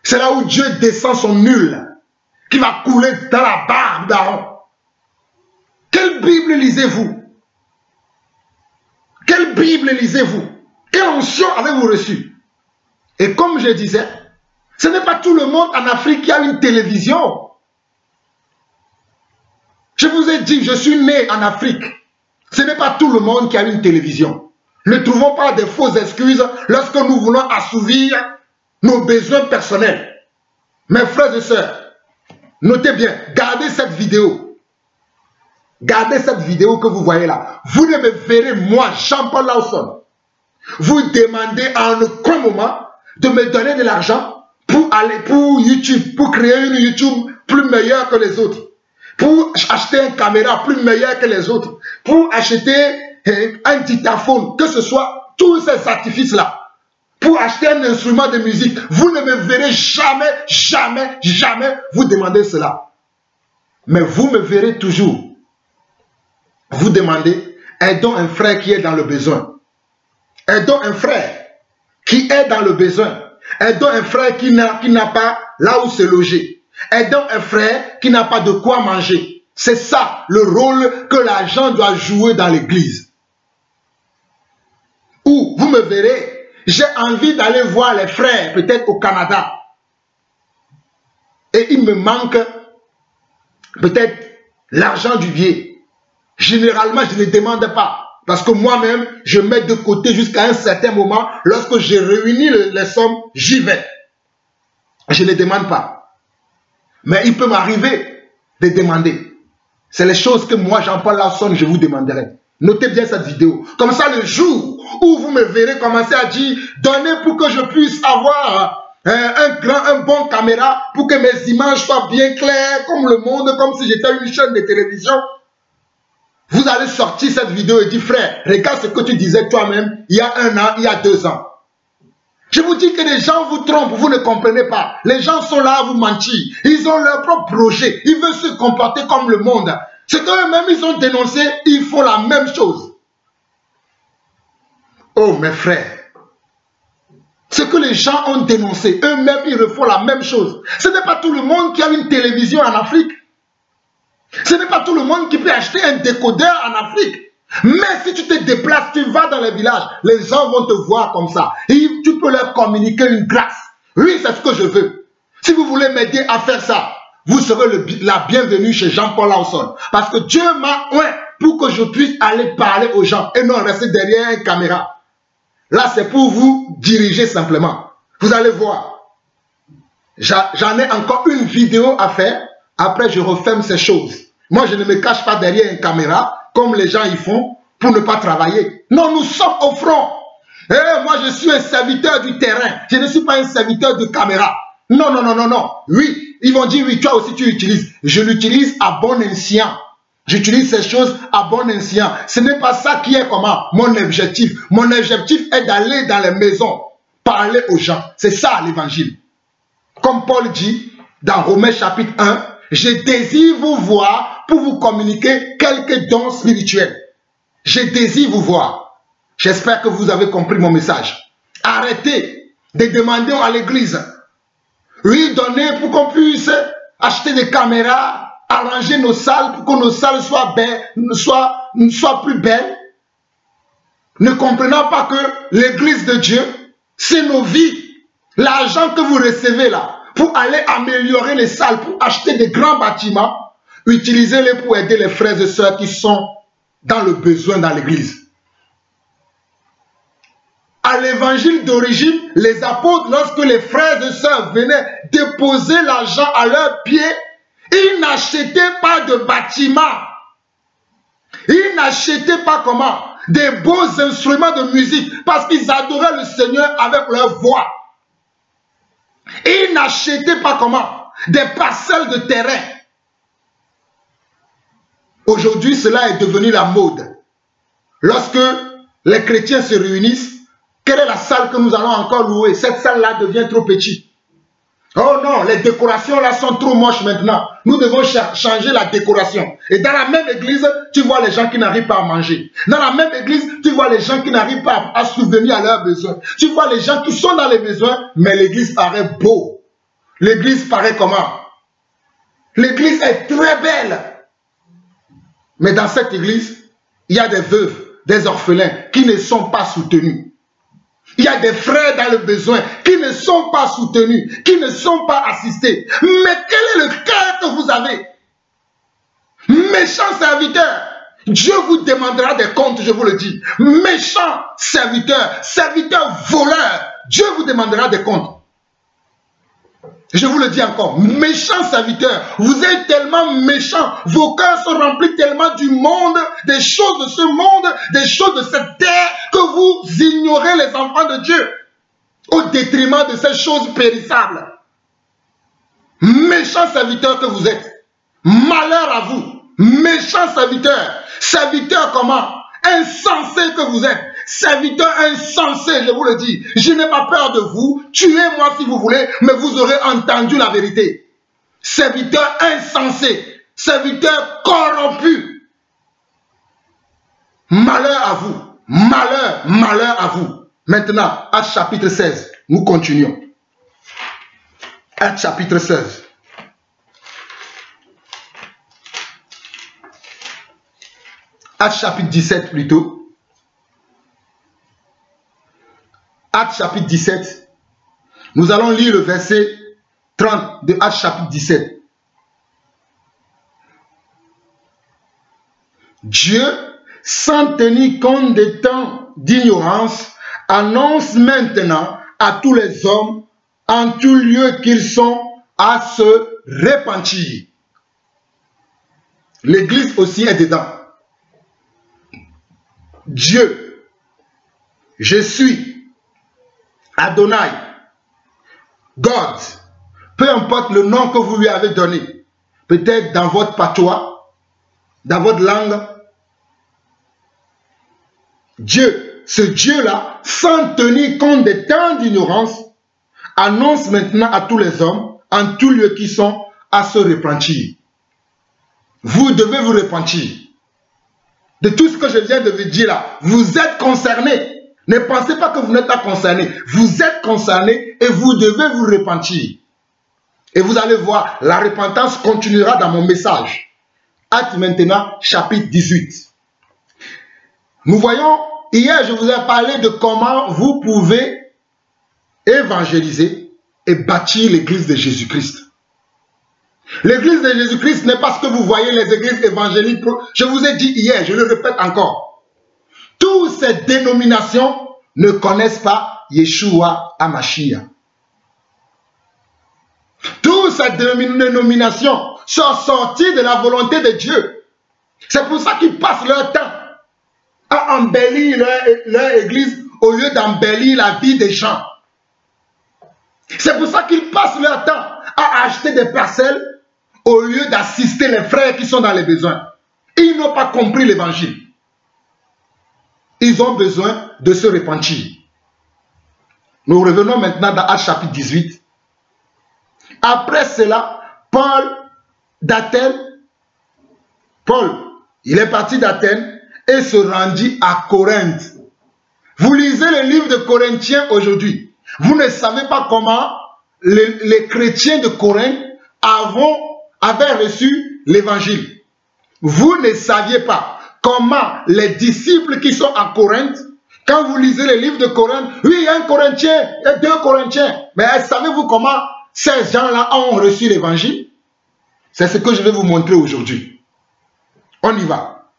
C'est là où Dieu descend son nul qui va couler dans la barbe d'Aaron. Quelle Bible lisez-vous? Quelle Bible lisez-vous? Quelle onction avez-vous reçu? Et comme je disais, ce n'est pas tout le monde en Afrique qui a une télévision. Je vous ai dit, je suis né en Afrique. Ce n'est pas tout le monde qui a une télévision. Ne trouvons pas des fausses excuses lorsque nous voulons assouvir nos besoins personnels. Mes frères et sœurs, notez bien, gardez cette vidéo. Gardez cette vidéo que vous voyez là. Vous ne me verrez, moi, Jean-Paul Lawson, vous demandez à un aucun moment de me donner de l'argent pour aller pour YouTube, pour créer une YouTube plus meilleure que les autres. Pour acheter une caméra plus meilleure que les autres, pour acheter un dictaphone, que ce soit tous ces artifices-là, pour acheter un instrument de musique, vous ne me verrez jamais, jamais, jamais vous demander cela. Mais vous me verrez toujours. Vous demandez, aidons un frère qui est dans le besoin. Aidons un frère qui est dans le besoin. Aidons un frère qui n'a pas là où se loger. Aidons un frère qui n'a pas de quoi manger. C'est ça le rôle que l'agent doit jouer dans l'église. Ou vous me verrez, j'ai envie d'aller voir les frères, peut-être au Canada. Et il me manque peut-être l'argent du billet. Généralement, je ne demande pas. Parce que moi-même, je mets de côté jusqu'à un certain moment. Lorsque j'ai réuni les sommes, j'y vais. Je ne demande pas. Mais il peut m'arriver de demander. C'est les choses que moi, Jean-Paul Lawson, je vous demanderai. Notez bien cette vidéo. Comme ça, le jour où vous me verrez commencer à dire, donnez pour que je puisse avoir un bon caméra, pour que mes images soient bien claires, comme le monde, comme si j'étais une chaîne de télévision. Vous allez sortir cette vidéo et dire, frère, regarde ce que tu disais toi-même il y a 1 an, il y a 2 ans. Je vous dis que les gens vous trompent, vous ne comprenez pas. Les gens sont là à vous mentir. Ils ont leur propre projet. Ils veulent se comporter comme le monde. Ce qu'eux-mêmes ils ont dénoncé, ils font la même chose. Oh mes frères, ce que les gens ont dénoncé, eux-mêmes ils refont la même chose. Ce n'est pas tout le monde qui a une télévision en Afrique. Ce n'est pas tout le monde qui peut acheter un décodeur en Afrique. Mais si tu te déplaces, tu vas dans les villages, les gens vont te voir comme ça. Et tu peux leur communiquer une grâce. Oui, c'est ce que je veux. Si vous voulez m'aider à faire ça, vous serez la bienvenue chez Jean-Paul Lawson. Parce que Dieu m'a oint pour que je puisse aller parler aux gens et non rester derrière une caméra. Là, c'est pour vous diriger simplement. Vous allez voir. J'en ai encore une vidéo à faire. Après, je referme ces choses. Moi, je ne me cache pas derrière une caméra comme les gens y font pour ne pas travailler. Non, nous sommes au front. Et moi, je suis un serviteur du terrain. Je ne suis pas un serviteur de caméra. Non, non, non, non, non. Oui, ils vont dire, oui, toi aussi tu l'utilises. Je l'utilise à bon escient. J'utilise ces choses à bon escient. Ce n'est pas ça qui est comment mon objectif. Mon objectif est d'aller dans les maisons, parler aux gens. C'est ça l'évangile. Comme Paul dit dans Romains chapitre 1, je désire vous voir pour vous communiquer quelques dons spirituels. Je désire vous voir. J'espère que vous avez compris mon message. Arrêtez de demander à l'église. Oui, donnez pour qu'on puisse acheter des caméras, arranger nos salles pour que nos salles soient belles, soient plus belles. Ne comprenant pas que l'église de Dieu, c'est nos vies. L'argent que vous recevez là, pour aller améliorer les salles, pour acheter des grands bâtiments, utilisez-les pour aider les frères et sœurs qui sont dans le besoin dans l'église. À l'évangile d'origine, les apôtres, lorsque les frères et sœurs venaient déposer l'argent à leurs pieds, ils n'achetaient pas de bâtiments. Ils n'achetaient pas comment? Des beaux instruments de musique, parce qu'ils adoraient le Seigneur avec leur voix. Ils n'achetaient pas comment? Des parcelles de terrain. Aujourd'hui, cela est devenu la mode. Lorsque les chrétiens se réunissent, quelle est la salle que nous allons encore louer? Cette salle-là devient trop petite. Oh non, les décorations là sont trop moches maintenant. Nous devons changer la décoration. Et dans la même église, tu vois les gens qui n'arrivent pas à manger. Dans la même église, tu vois les gens qui n'arrivent pas à subvenir à leurs besoins. Tu vois les gens qui sont dans les besoins, mais l'église paraît beau. L'église paraît comment? L'église est très belle. Mais dans cette église, il y a des veuves, des orphelins qui ne sont pas soutenus. Il y a des frères dans le besoin qui ne sont pas soutenus, qui ne sont pas assistés. Mais quel est le cœur que vous avez? Méchant serviteur, Dieu vous demandera des comptes, je vous le dis. Méchant serviteur, serviteur voleur, Dieu vous demandera des comptes. Je vous le dis encore, méchant serviteur, vous êtes tellement méchant, vos cœurs sont remplis tellement du monde, des choses de ce monde, des choses de cette terre, que vous ignorez les enfants de Dieu, au détriment de ces choses périssables. Méchant serviteur que vous êtes, malheur à vous, méchant serviteur, serviteur comment? Insensé que vous êtes, serviteur insensé, je vous le dis. Je n'ai pas peur de vous, tuez-moi si vous voulez, mais vous aurez entendu la vérité. Serviteur insensé, serviteur corrompu. Malheur à vous, malheur, malheur à vous. Maintenant, Actes chapitre 16, nous continuons. Actes chapitre 16. Actes chapitre 17 plutôt. Actes chapitre 17. Nous allons lire le verset 30 de Actes chapitre 17. Dieu, sans tenir compte des temps d'ignorance, annonce maintenant à tous les hommes en tout lieu qu'ils sont à se repentir. L'église aussi est dedans. Dieu, je suis Adonai, God, peu importe le nom que vous lui avez donné, peut-être dans votre patois, dans votre langue, Dieu, ce Dieu-là, sans tenir compte des temps d'ignorance, annonce maintenant à tous les hommes, en tout lieu qui sont, à se repentir. Vous devez vous repentir. De tout ce que je viens de vous dire là, vous êtes concernés. Ne pensez pas que vous n'êtes pas concernés. Vous êtes concernés et vous devez vous repentir. Et vous allez voir, la repentance continuera dans mon message. Actes maintenant, chapitre 18. Nous voyons, hier je vous ai parlé de comment vous pouvez évangéliser et bâtir l'église de Jésus-Christ. L'église de Jésus-Christ n'est pas ce que vous voyez les églises évangéliques. Je vous ai dit hier, je le répète encore. Toutes ces dénominations ne connaissent pas Yeshua HaMashiach. Toutes ces dénominations sont sorties de la volonté de Dieu. C'est pour ça qu'ils passent leur temps à embellir leur église au lieu d'embellir la vie des gens. C'est pour ça qu'ils passent leur temps à acheter des parcelles au lieu d'assister les frères qui sont dans les besoins. Ils n'ont pas compris l'évangile. Ils ont besoin de se repentir. Nous revenons maintenant dans Actes chapitre 18. Après cela, Paul d'Athènes, il est parti d'Athènes et se rendit à Corinthe. Vous lisez le livre de Corinthiens aujourd'hui. Vous ne savez pas comment les chrétiens de Corinthe avaient reçu l'évangile. Vous ne saviez pas comment les disciples qui sont à Corinthe, quand vous lisez le livre de Corinthe, oui, il y a un Corinthien, il y a 2 Corinthiens. Mais savez-vous comment ces gens-là ont reçu l'évangile? C'est ce que je vais vous montrer aujourd'hui. On y va.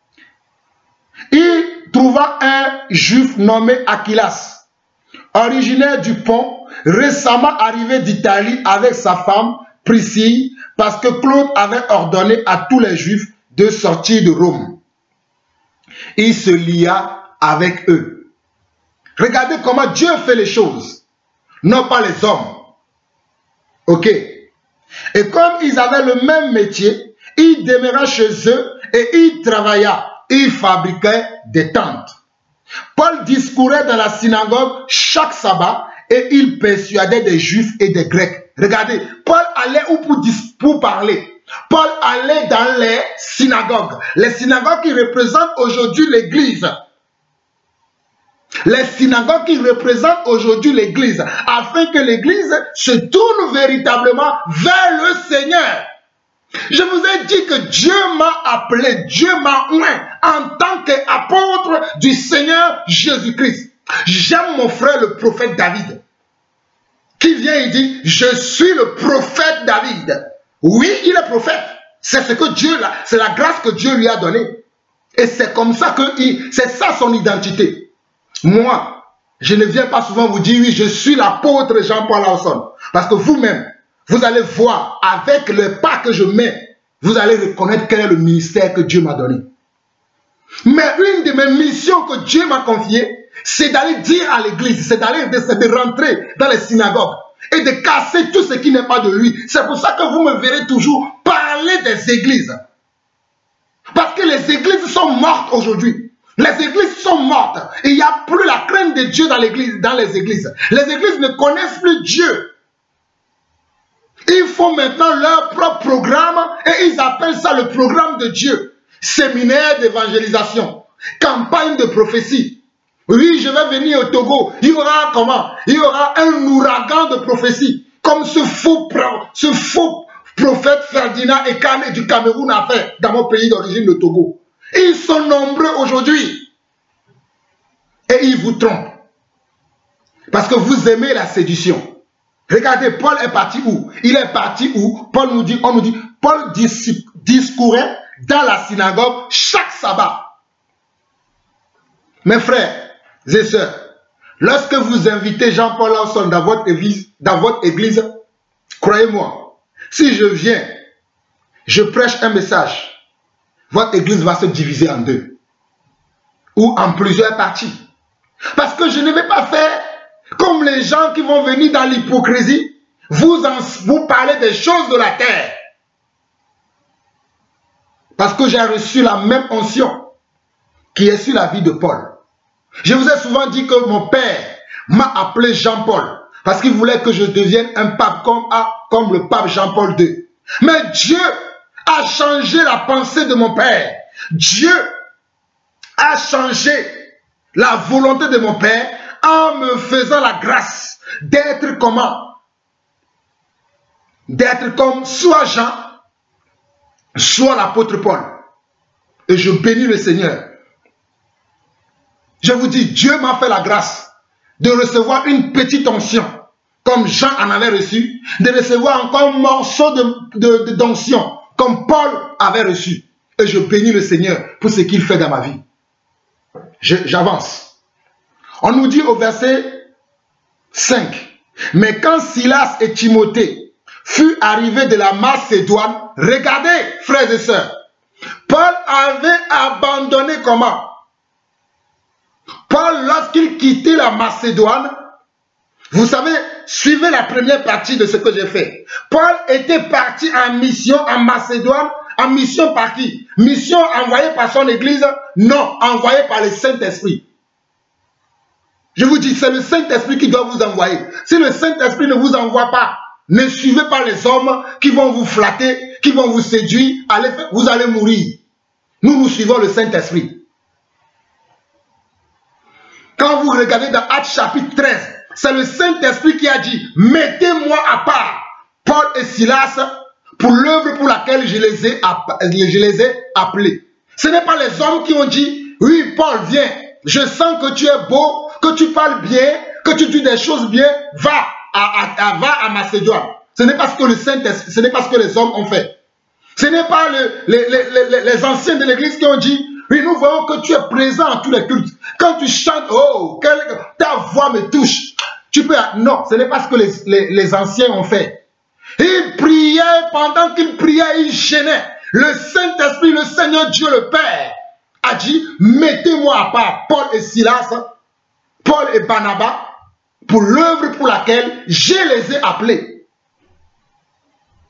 Il trouva un juif nommé Aquilas, originaire du Pont, récemment arrivé d'Italie avec sa femme Priscille, parce que Claude avait ordonné à tous les juifs de sortir de Rome. Il se lia avec eux. Regardez comment Dieu fait les choses, non pas les hommes. Ok. Et comme ils avaient le même métier, il demeura chez eux et il travailla. Il fabriquait des tentes. Paul discourait dans la synagogue chaque sabbat et il persuadait des juifs et des grecs. Regardez, Paul allait où pour parler? Paul allait dans les synagogues. Les synagogues qui représentent aujourd'hui l'église. Les synagogues qui représentent aujourd'hui l'église. Afin que l'église se tourne véritablement vers le Seigneur. Je vous ai dit que Dieu m'a appelé, Dieu m'a oint en tant qu'apôtre du Seigneur Jésus-Christ. J'aime mon frère le prophète David, qui vient et dit, je suis le prophète David. Oui, il est prophète. C'est ce que Dieu, c'est la grâce que Dieu lui a donnée. Et c'est comme ça que c'est ça son identité. Moi, je ne viens pas souvent vous dire, oui, je suis l'apôtre Jean-Paul Lawson. Parce que vous-même, vous allez voir, avec le pas que je mets, vous allez reconnaître quel est le ministère que Dieu m'a donné. Mais une de mes missions que Dieu m'a confiée, c'est d'aller dire à l'église, c'est de rentrer dans les synagogues et de casser tout ce qui n'est pas de lui. C'est pour ça que vous me verrez toujours parler des églises. Parce que les églises sont mortes aujourd'hui. Les églises sont mortes. Il n'y a plus la crainte de Dieu dans les églises. Les églises ne connaissent plus Dieu. Ils font maintenant leur propre programme et ils appellent ça le programme de Dieu. Séminaire d'évangélisation, campagne de prophétie. Oui, je vais venir au Togo. Il y aura comment? Il y aura un ouragan de prophétie. Comme ce faux prophète Ferdinand Ekane du Cameroun a fait dans mon pays d'origine, le Togo. Ils sont nombreux aujourd'hui. Et ils vous trompent. Parce que vous aimez la séduction. Regardez, Paul est parti où? Il est parti où? Paul nous dit, Paul discourait dans la synagogue chaque sabbat. Mes frères et sœurs, lorsque vous invitez Jean-Paul Lawson dans votre église, croyez-moi, si je viens, je prêche un message, votre église va se diviser en deux ou en plusieurs parties. Parce que je ne vais pas faire comme les gens qui vont venir dans l'hypocrisie, vous parler des choses de la terre. Parce que j'ai reçu la même onction qui est sur la vie de Paul. Je vous ai souvent dit que mon père m'a appelé Jean-Paul parce qu'il voulait que je devienne un pape comme le pape Jean-Paul II. Mais Dieu a changé la pensée de mon père. Dieu a changé la volonté de mon père en me faisant la grâce d'être comment? D'être comme soit Jean, soit l'apôtre Paul. Et je bénis le Seigneur. Je vous dis, Dieu m'a fait la grâce de recevoir une petite onction, comme Jean en avait reçu, de recevoir encore un morceau d'onction, comme Paul avait reçu. Et je bénis le Seigneur pour ce qu'il fait dans ma vie. J'avance. On nous dit au verset 5, « Mais quand Silas et Timothée furent arrivés de la Macédoine, regardez, frères et sœurs, Paul avait abandonné comment? Paul, lorsqu'il quittait la Macédoine, vous savez, suivez la première partie de ce que j'ai fait. Paul était parti en mission en Macédoine. En mission par qui? Mission envoyée par son église? Non, envoyée par le Saint-Esprit. Je vous dis, c'est le Saint-Esprit qui doit vous envoyer. Si le Saint-Esprit ne vous envoie pas, ne suivez pas les hommes qui vont vous flatter, qui vont vous séduire, vous allez mourir. Nous suivons le Saint-Esprit. Quand vous regardez dans Actes chapitre 13, c'est le Saint-Esprit qui a dit, mettez-moi à part Paul et Silas pour l'œuvre pour laquelle je les ai appelés. Ce n'est pas les hommes qui ont dit, oui Paul, viens, je sens que tu es beau, que tu parles bien, que tu dis des choses bien, va à Macédoine. Ce n'est pas ce que le Saint-Esprit, ce n'est pas ce que les hommes ont fait. Ce n'est pas les anciens de l'église qui ont dit, oui, nous voyons que tu es présent à tous les cultes. Quand tu chantes, oh, ta voix me touche. Tu peux... Non, ce n'est pas ce que les anciens ont fait. Ils priaient, pendant qu'ils priaient, ils gênaient. Le Saint-Esprit, le Seigneur Dieu, le Père, a dit, mettez-moi à part Paul et Silas, Paul et Barnabas, pour l'œuvre pour laquelle je les ai appelés.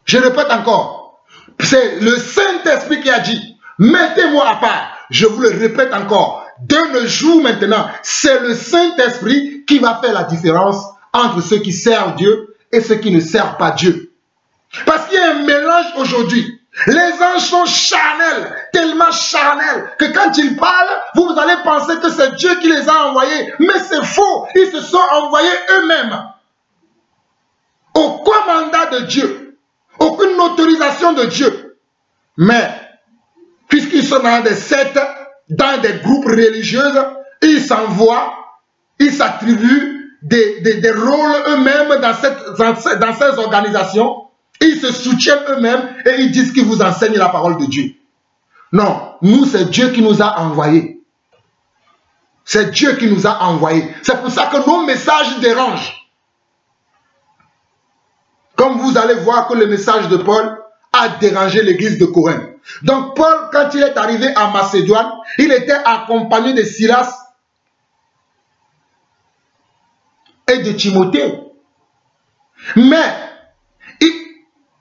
Je répète encore, c'est le Saint-Esprit qui a dit, mettez-moi à part. Je vous le répète encore, de nos jours maintenant, c'est le Saint-Esprit qui va faire la différence entre ceux qui servent Dieu et ceux qui ne servent pas Dieu. Parce qu'il y a un mélange aujourd'hui. Les anges sont charnels, tellement charnels, que quand ils parlent, vous allez penser que c'est Dieu qui les a envoyés. Mais c'est faux, ils se sont envoyés eux-mêmes. Aucun mandat de Dieu, aucune autorisation de Dieu. Mais, puisqu'ils sont dans des sectes, dans des groupes religieux, ils s'envoient, ils s'attribuent des rôles eux-mêmes dans ces organisations. Ils se soutiennent eux-mêmes et ils disent qu'ils vous enseignent la parole de Dieu. Non, nous c'est Dieu qui nous a envoyés. C'est Dieu qui nous a envoyés. C'est pour ça que nos messages dérangent. Comme vous allez voir que le message de Paul a dérangé l'église de Corinthe. Donc Paul, quand il est arrivé à Macédoine, il était accompagné de Silas et de Timothée. Mais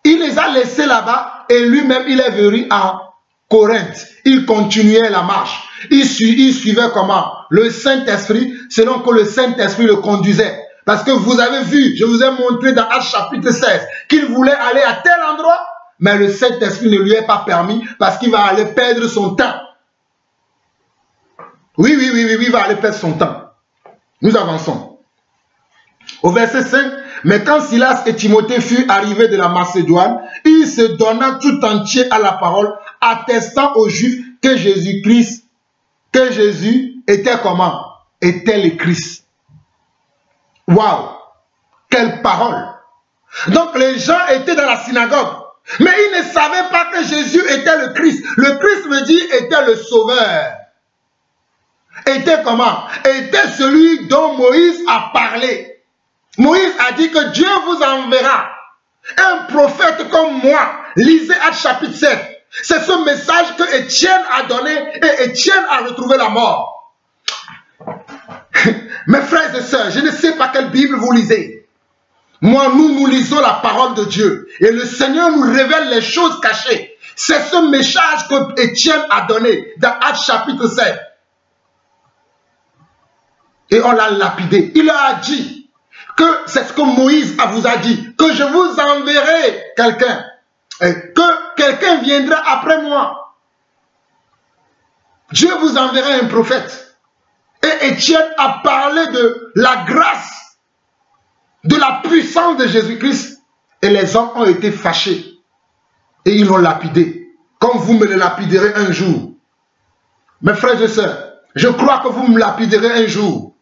il les a laissés là-bas et lui-même il est venu à Corinthe. Il continuait la marche. Il suivait comment? Le Saint-Esprit, selon que le Saint-Esprit le conduisait. Parce que vous avez vu, je vous ai montré dans Actes chapitre 16, qu'il voulait aller à tel endroit, mais le Saint-Esprit ne lui est pas permis parce qu'il va aller perdre son temps. Oui, il va aller perdre son temps. Nous avançons. Au verset 5, mais quand Silas et Timothée furent arrivés de la Macédoine, il se donna tout entier à la parole, attestant aux Juifs que Jésus était comment? Était le Christ. Waouh! Quelle parole! Donc les gens étaient dans la synagogue, mais ils ne savaient pas que Jésus était le Christ. Le Christ me dit était le Sauveur. Était comment? Était celui dont Moïse a parlé. Moïse a dit que Dieu vous enverra un prophète comme moi. Lisez Actes chapitre 7. C'est ce message que Étienne a donné et Étienne a retrouvé la mort. Mes frères et sœurs, je ne sais pas quelle Bible vous lisez. Moi, nous lisons la parole de Dieu. Et le Seigneur nous révèle les choses cachées. C'est ce message que Étienne a donné dans Actes chapitre 7. Et on l'a lapidé. Il a dit que c'est ce que Moïse vous a dit. Que je vous enverrai quelqu'un. Que quelqu'un viendra après moi. Dieu vous enverra un prophète. Et Étienne a parlé de la grâce, de la puissance de Jésus-Christ. Et les hommes ont été fâchés. Et ils l'ont lapidé. Comme vous me le lapiderez un jour. Mes frères et sœurs, je crois que vous me lapiderez un jour.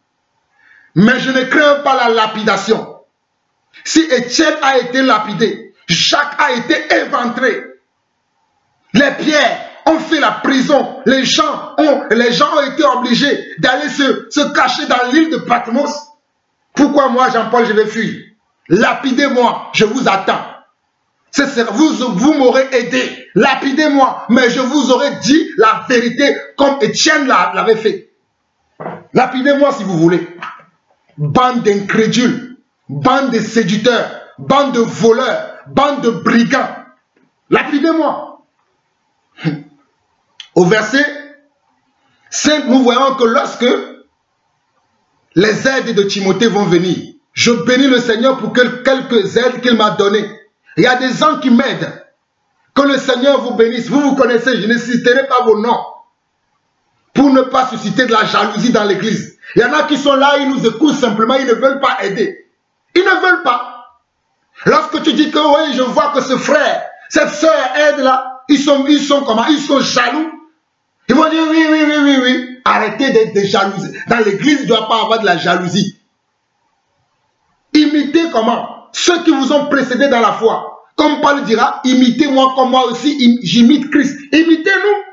Mais je ne crains pas la lapidation. Si Étienne a été lapidé, Jacques a été éventré. Les pierres ont fait la prison. Les gens ont été obligés d'aller se cacher dans l'île de Patmos. Pourquoi moi, Jean-Paul, je vais fuir? Lapidez-moi, je vous attends. Vous m'aurez aidé. Lapidez-moi, mais je vous aurais dit la vérité comme Étienne l'avait fait. Lapidez-moi si vous voulez. Bande d'incrédules, bande de séducteurs, bande de voleurs, bande de brigands. Lapidez-moi. Au verset 5, nous voyons que lorsque les aides de Timothée vont venir, je bénis le Seigneur pour quelques aides qu'il m'a données. Il y a des gens qui m'aident. Que le Seigneur vous bénisse. Vous vous connaissez, je ne citerai pas vos noms. Pour ne pas susciter de la jalousie dans l'église. Il y en a qui sont là, ils nous écoutent simplement, ils ne veulent pas aider. Ils ne veulent pas. Lorsque tu dis que oui, je vois que ce frère, cette soeur aide là, ils sont comment? Ils sont jaloux. Ils vont dire oui. Arrêtez d'être jaloux. Dans l'église, il ne doit pas avoir de la jalousie. Imitez comment? Ceux qui vous ont précédé dans la foi. Comme Paul dira, imitez-moi comme moi aussi, j'imite Christ. Imitez-nous.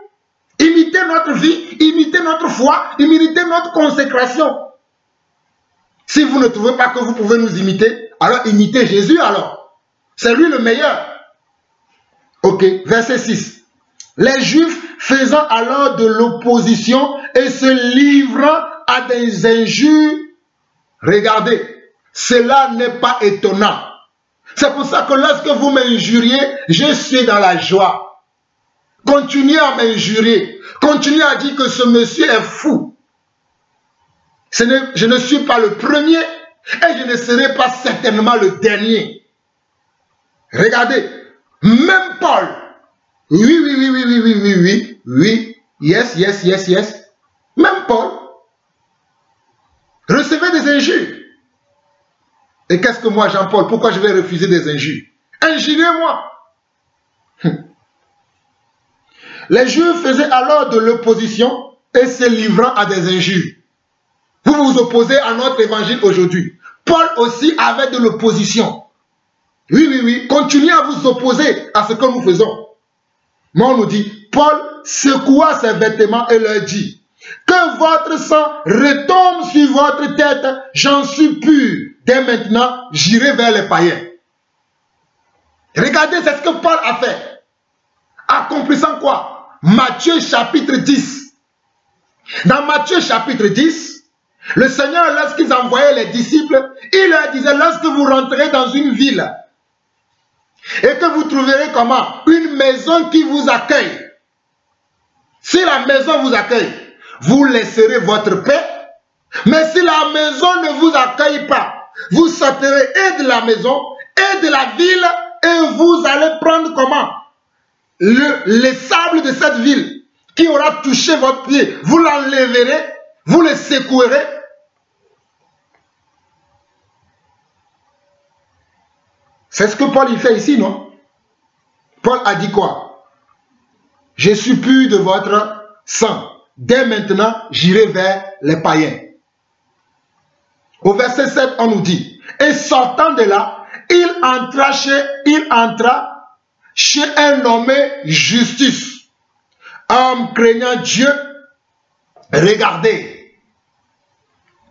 Imitez notre vie, imitez notre foi, imitez notre consécration. Si vous ne trouvez pas que vous pouvez nous imiter, alors imitez Jésus alors. C'est lui le meilleur. Ok, verset 6. Les Juifs faisant alors de l'opposition et se livrant à des injures, regardez, cela n'est pas étonnant. C'est pour ça que lorsque vous m'injuriez, je suis dans la joie. Continuez à m'injurier. Continuez à dire que ce monsieur est fou. Je ne suis pas le premier et je ne serai pas certainement le dernier. Regardez, même Paul. Oui. Yes. Même Paul recevait des injures. Et qu'est-ce que moi, Jean-Paul, pourquoi je vais refuser des injures? Injuriez-moi. Les Juifs faisaient alors de l'opposition et se livrant à des injures. Vous vous opposez à notre évangile aujourd'hui. Paul aussi avait de l'opposition. Oui. Continuez à vous opposer à ce que nous faisons. Mais on nous dit, Paul secoua ses vêtements et leur dit, que votre sang retombe sur votre tête, j'en suis pur. Dès maintenant, j'irai vers les païens. Regardez, c'est ce que Paul a fait. Accomplissant quoi? Matthieu chapitre 10. Dans Matthieu chapitre 10, le Seigneur, lorsqu'il envoyait les disciples, il leur disait, lorsque vous rentrez dans une ville et que vous trouverez comment? Une maison qui vous accueille. Si la maison vous accueille, vous laisserez votre paix. Mais si la maison ne vous accueille pas, vous sortirez et de la maison et de la ville et vous allez prendre comment? Les sables de cette ville qui aura touché votre pied, vous l'enlèverez, vous le secouerez. C'est ce que Paul y fait ici, non? Paul a dit quoi? Je suis pur de votre sans. Dès maintenant, j'irai vers les païens. Au verset 7, on nous dit, et sortant de là, il entra chez un nommé Justice. Homme craignant Dieu, regardez.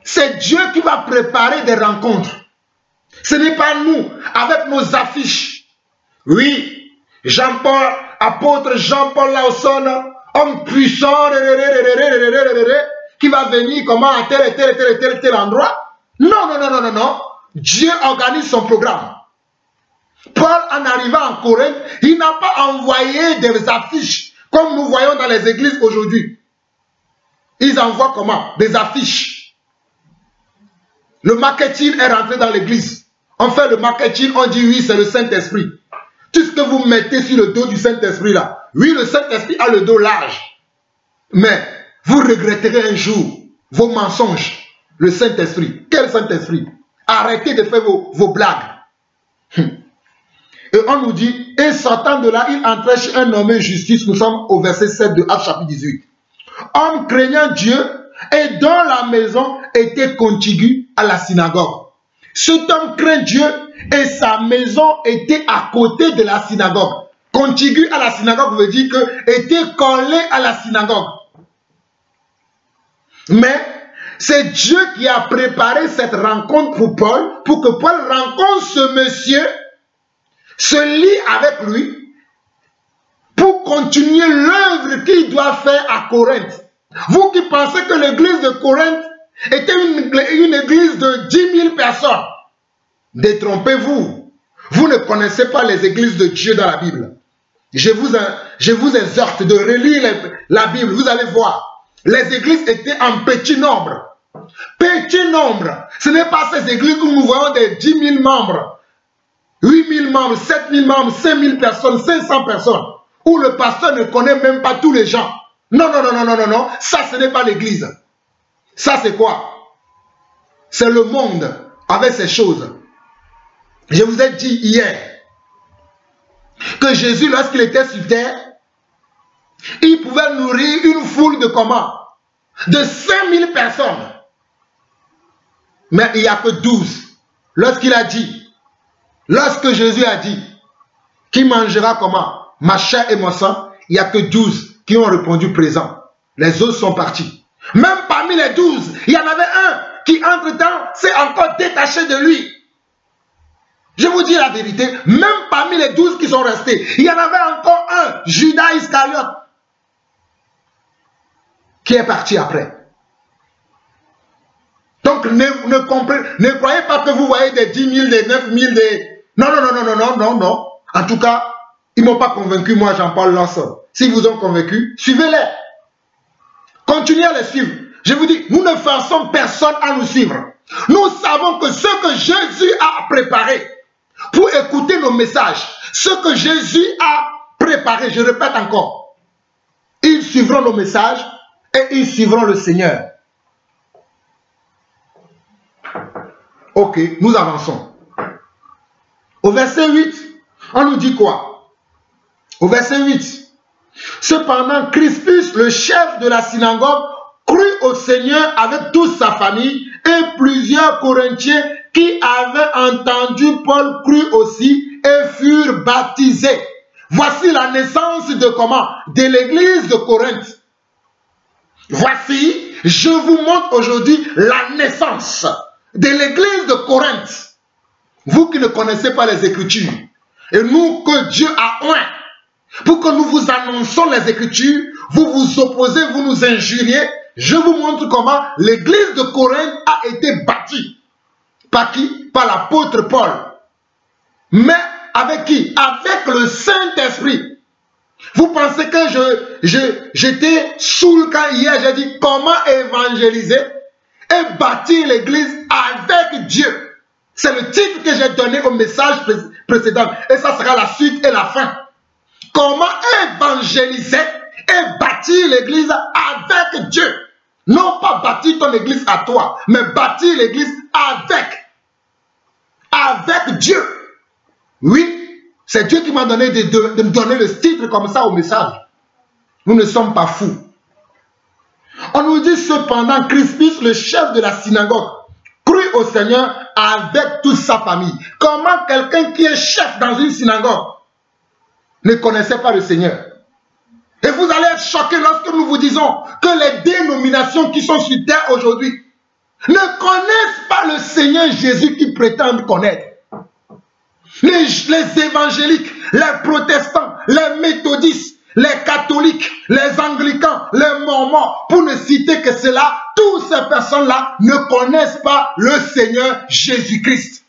C'est Dieu qui va préparer des rencontres. Ce n'est pas nous, avec nos affiches. Oui, Jean-Paul, apôtre Jean-Paul Lawson, homme puissant, qui va venir comment à tel endroit. Non, non, non, non, non, non. Dieu organise son programme. Paul, en arrivant en Corinthe, il n'a pas envoyé des affiches comme nous voyons dans les églises aujourd'hui. Ils envoient comment? Des affiches. Le marketing est rentré dans l'église. On fait le marketing, on dit oui, c'est le Saint-Esprit. Tout ce que vous mettez sur le dos du Saint-Esprit là, oui, le Saint-Esprit a le dos large. Mais vous regretterez un jour vos mensonges. Le Saint-Esprit. Quel Saint-Esprit? Arrêtez de faire vos blagues. Et on nous dit, et sortant de là, il entrait chez un nommé Justice. Nous sommes au verset 7 de Actes chapitre 18. Homme craignant Dieu et dont la maison était contiguë à la synagogue. Cet homme craint Dieu et sa maison était à côté de la synagogue. Contiguë à la synagogue veut dire que était collé à la synagogue. Mais c'est Dieu qui a préparé cette rencontre pour Paul, pour que Paul rencontre ce monsieur, se lie avec lui, pour continuer l'œuvre qu'il doit faire à Corinthe. Vous qui pensez que l'église de Corinthe était une église de 10 000 personnes, détrompez-vous. Vous ne connaissez pas les églises de Dieu dans la Bible. Je vous exhorte de relire la Bible, vous allez voir. Les églises étaient en petit nombre. Petit nombre. Ce n'est pas ces églises où nous voyons des 10 000 membres, 8 000 membres, 7 000 membres, 5 000 personnes, 500 personnes, où le pasteur ne connaît même pas tous les gens. Non, non, non, non, non, non, non. Ça, ce n'est pas l'église. Ça, c'est quoi? C'est le monde avec ces choses. Je vous ai dit hier que Jésus, lorsqu'il était sur terre, il pouvait nourrir une foule de comment? De 5000 personnes. Mais il n'y a que 12. Lorsqu'il a dit, lorsque Jésus a dit, qui mangera comment? Ma chair et mon sang, il n'y a que 12 qui ont répondu présent. Les autres sont partis. Même parmi les 12, il y en avait un qui entre-temps s'est encore détaché de lui. Je vous dis la vérité, même parmi les 12 qui sont restés, il y en avait encore un, Judas Iscariote, qui est parti après. Donc ne croyez pas que vous voyez des 10 000, des 9 000, des... Non, non, non, non, non, non, non, non. En tout cas, ils ne m'ont pas convaincu, moi Jean-Paul Lawson. S'ils vous ont convaincu, suivez-les. Continuez à les suivre. Je vous dis, nous ne forçons personne à nous suivre. Nous savons que ce que Jésus a préparé pour écouter nos messages, ce que Jésus a préparé, je répète encore, ils suivront nos messages et ils suivront le Seigneur. Ok, nous avançons. Au verset 8, on nous dit quoi? Au verset 8. Cependant, Crispus, le chef de la synagogue, crut au Seigneur avec toute sa famille, et plusieurs Corinthiens qui avaient entendu Paul crurent aussi et furent baptisés. Voici la naissance de comment? De l'église de Corinthe. Voici, je vous montre aujourd'hui la naissance de l'église de Corinthe. Vous qui ne connaissez pas les Écritures, et nous que Dieu a oint, pour que nous vous annonçons les Écritures, vous vous opposez, vous nous injuriez. Je vous montre comment l'église de Corinthe a été bâtie. Par qui? Par l'apôtre Paul. Mais avec qui? Avec le Saint-Esprit. Vous pensez que j'étais saoul quand hier j'ai dit comment évangéliser et bâtir l'église avec Dieu. C'est le titre que j'ai donné au message précédent. Et ça sera la suite et la fin. Comment évangéliser et bâtir l'église avec Dieu. Non pas bâtir ton église à toi, mais bâtir l'église avec Dieu. Oui, c'est Dieu qui m'a donné de me donner le titre comme ça au message. Nous ne sommes pas fous. On nous dit cependant, Crispus, le chef de la synagogue, crut au Seigneur avec toute sa famille. Comment quelqu'un qui est chef dans une synagogue ne connaissait pas le Seigneur? Et vous allez être choqués lorsque nous vous disons que les dénominations qui sont sur terre aujourd'hui ne connaissent pas le Seigneur Jésus qu'ils prétendent connaître. Les évangéliques, les protestants, les méthodistes, les catholiques, les anglicans, les mormons, pour ne citer que cela, toutes ces personnes-là ne connaissent pas le Seigneur Jésus-Christ.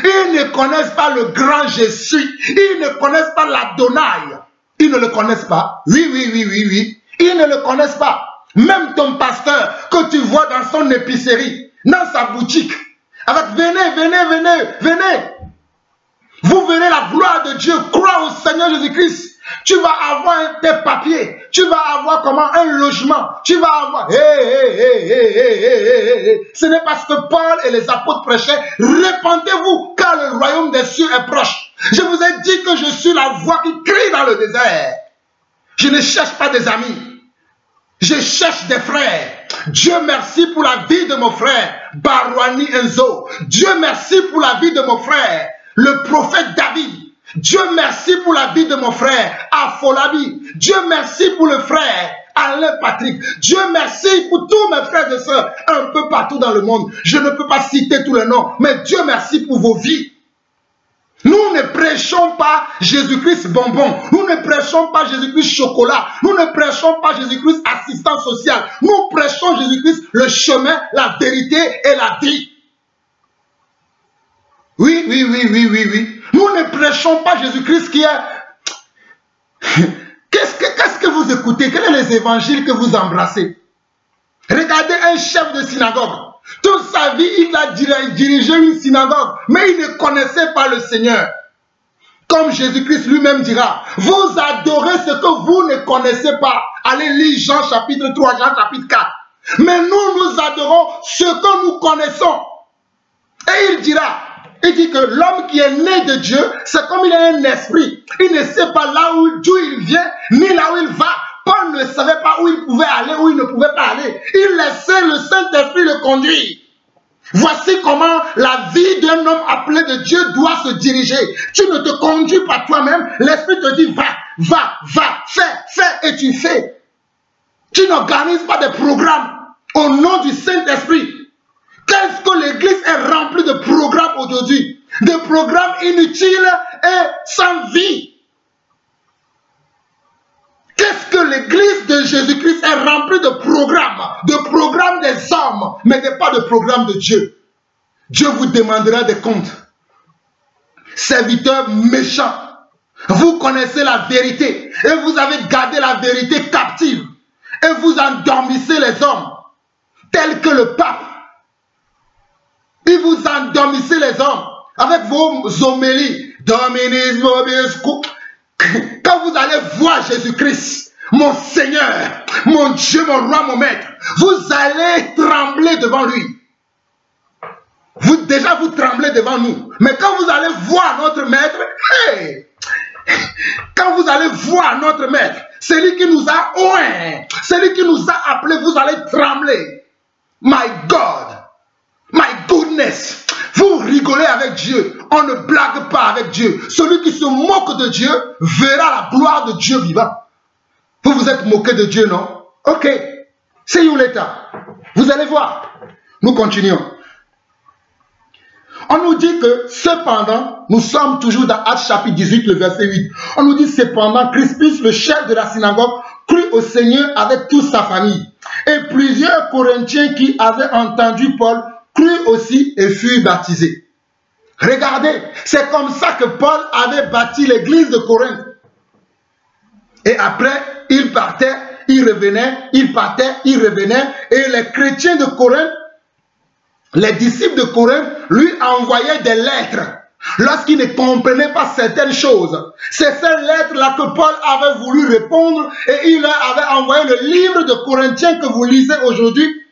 Ils ne connaissent pas le grand Jésus. Ils ne connaissent pas l'Adonai. Ils ne le connaissent pas. Oui. Ils ne le connaissent pas. Même ton pasteur que tu vois dans son épicerie, dans sa boutique, avec venez. Vous verrez la gloire de Dieu. Crois au Seigneur Jésus-Christ. Tu vas avoir tes papiers. Tu vas avoir comment un logement. Tu vas avoir... Ce n'est pas ce que Paul et les apôtres prêchaient. Répentez-vous car le royaume des cieux est proche. Je vous ai dit que je suis la voix qui crie dans le désert. Je ne cherche pas des amis. Je cherche des frères. Dieu merci pour la vie de mon frère Barouani Enzo. Dieu merci pour la vie de mon frère le prophète David. Dieu merci pour la vie de mon frère Afolabi. Dieu merci pour le frère Alain Patrick. Dieu merci pour tous mes frères et sœurs un peu partout dans le monde. Je ne peux pas citer tous les noms, mais Dieu merci pour vos vies. Nous ne prêchons pas Jésus-Christ bonbon. Nous ne prêchons pas Jésus-Christ chocolat. Nous ne prêchons pas Jésus-Christ assistant social. Nous prêchons Jésus-Christ le chemin, la vérité et la vie. Oui. Nous ne prêchons pas Jésus-Christ qui est... Qu'est-ce que vous écoutez? Quels sont les évangiles que vous embrassez? Regardez un chef de synagogue. Toute sa vie, il a dirigé une synagogue, mais il ne connaissait pas le Seigneur. Comme Jésus-Christ lui-même dira, vous adorez ce que vous ne connaissez pas. Allez lire Jean chapitre 3, Jean chapitre 4. Mais nous adorons ce que nous connaissons. Et il dira, il dit que l'homme qui est né de Dieu, c'est comme il a un esprit. Il ne sait pas là d'où il vient, ni là où il va. Paul ne savait pas où il pouvait aller, où il ne pouvait pas aller. Il laissait le Saint-Esprit le conduire. Voici comment la vie d'un homme appelé de Dieu doit se diriger. Tu ne te conduis pas toi-même. L'Esprit te dit va, fais et tu fais. Tu n'organises pas des programmes au nom du Saint-Esprit. Qu'est-ce que l'Église est remplie de programmes aujourd'hui? Des programmes inutiles et sans vie. Qu'est-ce que l'Église de Jésus-Christ est remplie de programmes des hommes, mais pas de programmes de Dieu. Dieu vous demandera des comptes. Serviteurs méchants, vous connaissez la vérité et vous avez gardé la vérité captive et vous endormissez les hommes, tels que le pape. Et vous endormissez les hommes avec vos homélies. Dominis vobiscum. Quand vous allez voir Jésus-Christ, mon Seigneur, mon Dieu, mon roi, mon maître, vous allez trembler devant lui. Déjà vous tremblez devant nous. Mais quand vous allez voir notre maître, hey, quand vous allez voir notre maître, celui qui nous a oint, celui qui nous a appelés, vous allez trembler. My God, my goodness. Vous rigolez avec Dieu. On ne blague pas avec Dieu. Celui qui se moque de Dieu verra la gloire de Dieu vivant. Vous vous êtes moqué de Dieu, non? Ok. See you later. Vous allez voir. Nous continuons. On nous dit que, cependant, nous sommes toujours dans Actes chapitre 18, le verset 8. On nous dit, cependant, Crispus, le chef de la synagogue, crut au Seigneur avec toute sa famille. Et plusieurs Corinthiens qui avaient entendu Paul crurent aussi et furent baptisés. Regardez, c'est comme ça que Paul avait bâti l'église de Corinthe. Et après, il partait, il revenait, il partait, il revenait. Et les chrétiens de Corinthe, les disciples de Corinthe, lui envoyaient des lettres lorsqu'ils ne comprenaient pas certaines choses. C'est ces lettres-là que Paul avait voulu répondre et il leur avait envoyé le livre de Corinthiens que vous lisez aujourd'hui.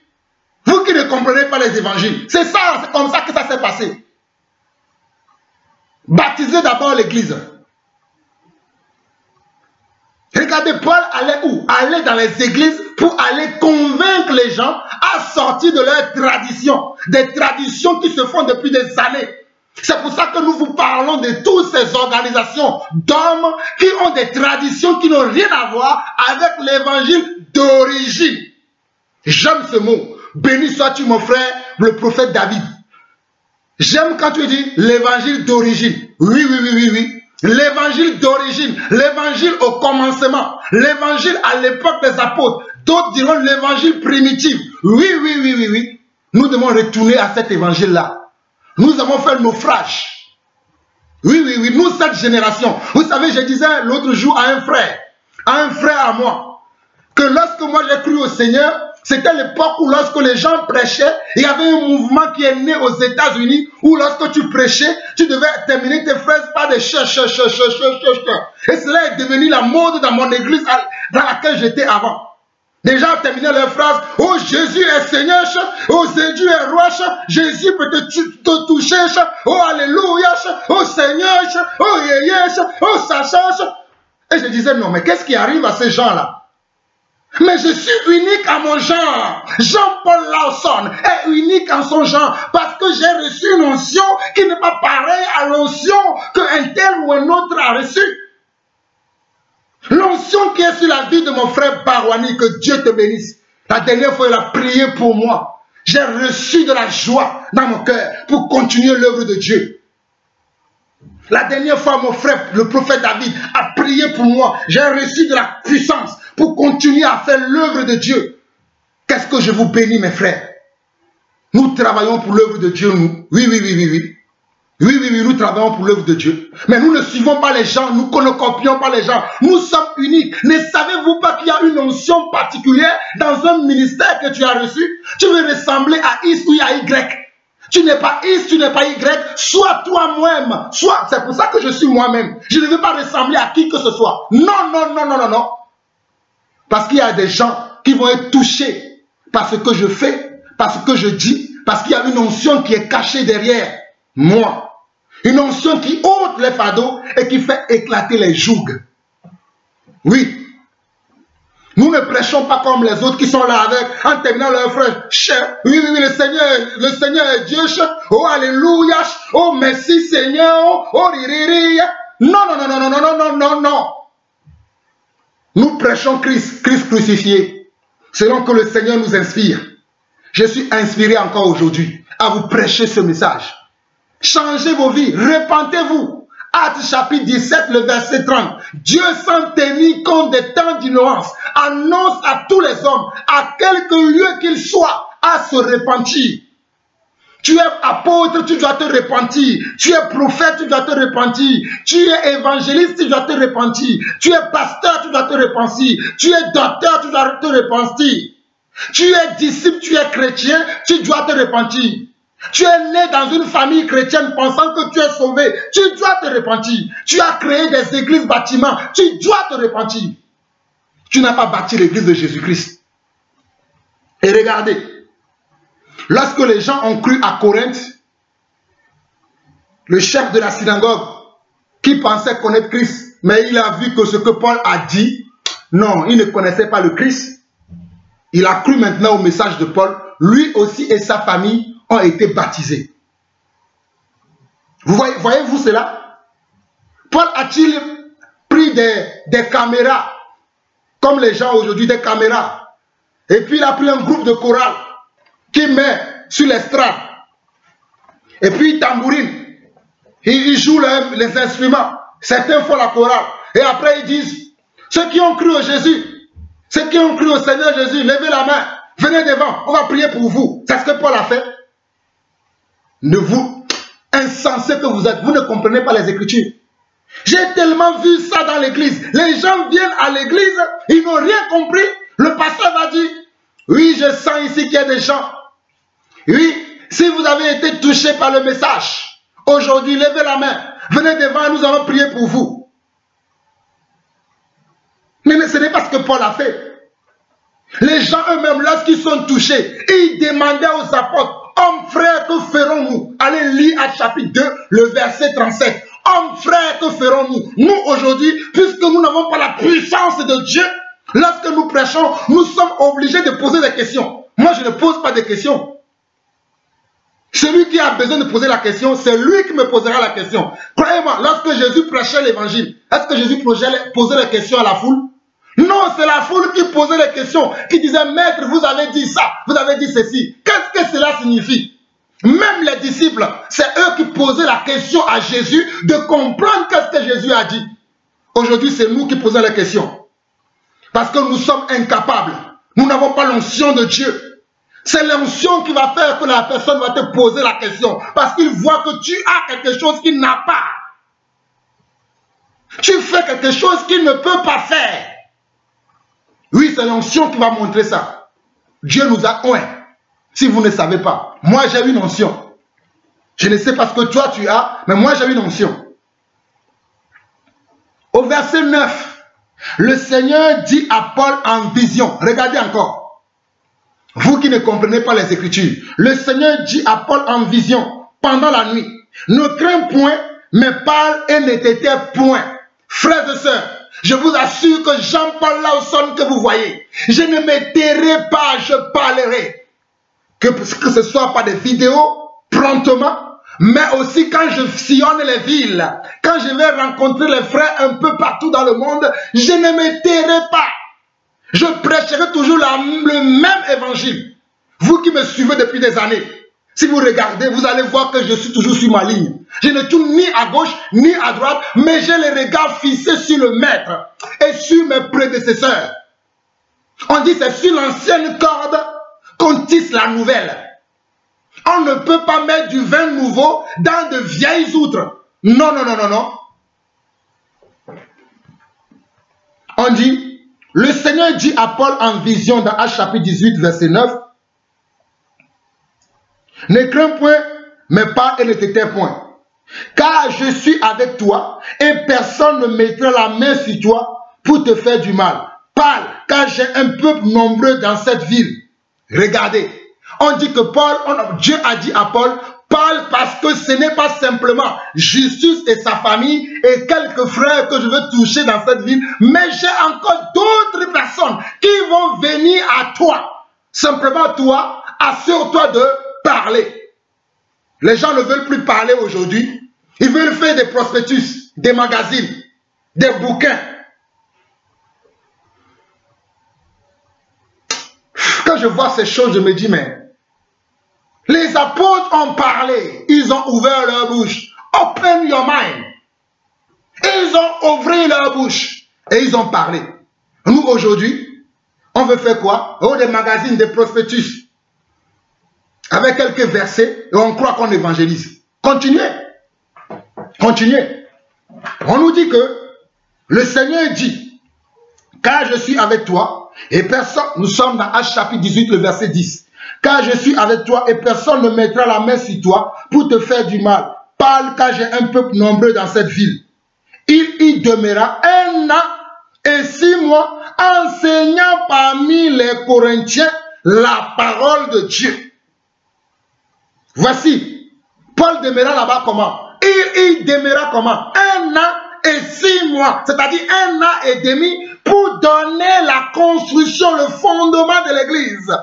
Vous qui ne comprenez pas les évangiles. C'est ça, c'est comme ça que ça s'est passé. Baptisez d'abord l'église. Regardez, Paul allait où? Allait dans les églises pour aller convaincre les gens à sortir de leurs traditions. Des traditions qui se font depuis des années. C'est pour ça que nous vous parlons de toutes ces organisations d'hommes qui ont des traditions qui n'ont rien à voir avec l'évangile d'origine. J'aime ce mot. Béni sois-tu mon frère, le prophète David. J'aime quand tu dis l'évangile d'origine. Oui. L'évangile d'origine, l'évangile au commencement, l'évangile à l'époque des apôtres. D'autres diront l'évangile primitif. Oui. Nous devons retourner à cet évangile-là. Nous avons fait le naufrage. Oui, nous, cette génération. Vous savez, je disais l'autre jour à un frère à moi, que lorsque moi j'ai cru au Seigneur, c'était l'époque où lorsque les gens prêchaient, il y avait un mouvement qui est né aux États-Unis où lorsque tu prêchais, tu devais terminer tes phrases par des ch. Et cela est devenu la mode dans mon église dans laquelle j'étais avant. Les gens terminaient leurs phrases. Oh, Jésus est Seigneur. Oh, Jésus est roi. Jésus peut te toucher. Oh, Alléluia. Oh, Seigneur. Oh, Yéyé. Oh, Sacha. Et je disais, non, mais qu'est-ce qui arrive à ces gens-là? Mais je suis unique à mon genre. Jean-Paul Lawson est unique en son genre parce que j'ai reçu une onction qui n'est pas pareille à l'onction qu'un tel ou un autre a reçu. L'onction qui est sur la vie de mon frère Barouani, que Dieu te bénisse. La dernière fois, il a prié pour moi. J'ai reçu de la joie dans mon cœur pour continuer l'œuvre de Dieu. La dernière fois, mon frère, le prophète David, a prié pour moi. J'ai reçu de la puissance pour continuer à faire l'œuvre de Dieu. Qu'est-ce que je vous bénis, mes frères? Nous travaillons pour l'œuvre de Dieu, nous. Oui. Oui, nous travaillons pour l'œuvre de Dieu. Mais nous ne suivons pas les gens, nous ne copions pas les gens. Nous sommes uniques. Ne savez-vous pas qu'il y a une onction particulière dans un ministère que tu as reçu? Tu veux ressembler à X ou à Y. Tu n'es pas X, tu n'es pas Y. Sois toi-même. C'est pour ça que je suis moi-même. Je ne veux pas ressembler à qui que ce soit. Non. Parce qu'il y a des gens qui vont être touchés par ce que je fais, par ce que je dis, parce qu'il y a une onction qui est cachée derrière moi. Une onction qui ôte les fardeaux et qui fait éclater les jougs. Oui. Nous ne prêchons pas comme les autres qui sont là avec, en terminant leur frère. Oui, le Seigneur est Dieu. Oh, alléluia. Oh, merci Seigneur. Oh, riri. Non. Nous prêchons Christ crucifié, selon que le Seigneur nous inspire. Je suis inspiré encore aujourd'hui à vous prêcher ce message. Changez vos vies, repentez-vous. Actes chapitre 17, le verset 30. Dieu, sans tenir compte des temps d'ignorance, annonce à tous les hommes, à quelque lieu qu'ils soient, à se repentir. Tu es apôtre, tu dois te repentir. Tu es prophète, tu dois te repentir. Tu es évangéliste, tu dois te repentir. Tu es pasteur, tu dois te repentir. Tu es docteur, tu dois te repentir. Tu es disciple, tu es chrétien, tu dois te repentir. Tu es né dans une famille chrétienne pensant que tu es sauvé. Tu dois te repentir. Tu as créé des églises, bâtiments. Tu dois te repentir. Tu n'as pas bâti l'église de Jésus-Christ. Et regardez, lorsque les gens ont cru à Corinthe, le chef de la synagogue, qui pensait connaître Christ, mais il a vu que ce que Paul a dit, non, il ne connaissait pas le Christ. Il a cru maintenant au message de Paul. Lui aussi et sa famille ont été baptisés. Voyez-vous cela? Paul a-t-il pris des caméras, comme les gens aujourd'hui, des caméras, et puis il a pris un groupe de chorale qui met sur l'estrade, et puis il tambourine, il joue les instruments, certains font la chorale, et après ils disent, ceux qui ont cru au Jésus, ceux qui ont cru au Seigneur Jésus, levez la main, venez devant, on va prier pour vous. C'est ce que Paul a fait. Ne vous, insensés que vous êtes, vous ne comprenez pas les Écritures. J'ai tellement vu ça dans l'église. Les gens viennent à l'église, ils n'ont rien compris. Le pasteur va dire, oui, je sens ici qu'il y a des gens. Oui, si vous avez été touché par le message, aujourd'hui, levez la main, venez devant, nous allons prier pour vous. Mais ce n'est pas ce que Paul a fait. Les gens eux-mêmes, lorsqu'ils sont touchés, ils demandaient aux apôtres, hommes frères, que ferons-nous? Allez lire Actes chapitre 2, le verset 37. Hommes, frères, que ferons-nous? Nous, aujourd'hui, puisque nous n'avons pas la puissance de Dieu, lorsque nous prêchons, nous sommes obligés de poser des questions. Moi, je ne pose pas de questions. Celui qui a besoin de poser la question, c'est lui qui me posera la question. Croyez-moi, lorsque Jésus prêchait l'évangile, est-ce que Jésus posait les questions à la foule? Non, c'est la foule qui posait les questions, qui disait, Maître, vous avez dit ça, vous avez dit ceci. Qu'est-ce que cela signifie? Même les disciples, c'est eux qui posaient la question à Jésus de comprendre qu'est-ce que Jésus a dit. Aujourd'hui, c'est nous qui posons les questions. Parce que nous sommes incapables. Nous n'avons pas l'onction de Dieu. C'est l'onction qui va faire que la personne va te poser la question. Parce qu'il voit que tu as quelque chose qu'il n'a pas. Tu fais quelque chose qu'il ne peut pas faire. Oui, c'est l'onction qui va montrer ça. Dieu nous a oint. Si vous ne savez pas. Moi, j'ai une onction. Je ne sais pas ce que toi tu as, mais moi, j'ai une onction. Au verset 9, le Seigneur dit à Paul en vision. Regardez encore. Vous qui ne comprenez pas les Écritures. Le Seigneur dit à Paul en vision, pendant la nuit, ne crains point, mais parle et ne t'étais point. Frères et sœurs, je vous assure que Jean-Paul Lawson que vous voyez, je ne me tairai pas, je parlerai. Que ce soit par des vidéos, promptement, mais aussi quand je sillonne les villes, quand je vais rencontrer les frères un peu partout dans le monde, je ne me tairai pas. Je prêcherai toujours le même évangile. Vous qui me suivez depuis des années, si vous regardez, vous allez voir que je suis toujours sur ma ligne. Je ne tourne ni à gauche, ni à droite, mais j'ai les regards fixés sur le Maître et sur mes prédécesseurs. On dit c'est sur l'ancienne corde qu'on tisse la nouvelle. On ne peut pas mettre du vin nouveau dans de vieilles outres. Non, non, non, non, non. On dit, le Seigneur dit à Paul en vision dans Actes chapitre 18, verset 9, ne crains point, mais parle et ne t'étais point. Car je suis avec toi, et personne ne mettra la main sur toi pour te faire du mal. Parle, car j'ai un peuple nombreux dans cette ville. Regardez, on dit que Dieu a dit à Paul, parle parce que ce n'est pas simplement Justus et sa famille et quelques frères que je veux toucher dans cette ville, mais j'ai encore d'autres personnes qui vont venir à toi. Simplement toi, assure-toi de parler. Les gens ne veulent plus parler aujourd'hui. Ils veulent faire des prospectus, des magazines, des bouquins. Quand je vois ces choses, je me dis, mais les apôtres ont parlé, ils ont ouvert leur bouche. Open your mind. Ils ont ouvert leur bouche et ils ont parlé. Nous, aujourd'hui, on veut faire quoi? Oh, des magazines, des prospectus. Avec quelques versets et on croit qu'on évangélise. Continuez. Continuez. On nous dit que le Seigneur dit, car je suis avec toi et personne, nous sommes dans Actes chapitre 18, le verset 10. Car je suis avec toi et personne ne mettra la main sur toi pour te faire du mal. Parle car j'ai un peuple nombreux dans cette ville. Il y demeura 1 an et 6 mois enseignant parmi les Corinthiens la parole de Dieu. Voici, Paul demeura là-bas comment? Il demeura comment? 1 an et 6 mois, c'est-à-dire 1 an et demi pour donner la construction, le fondement de l'église.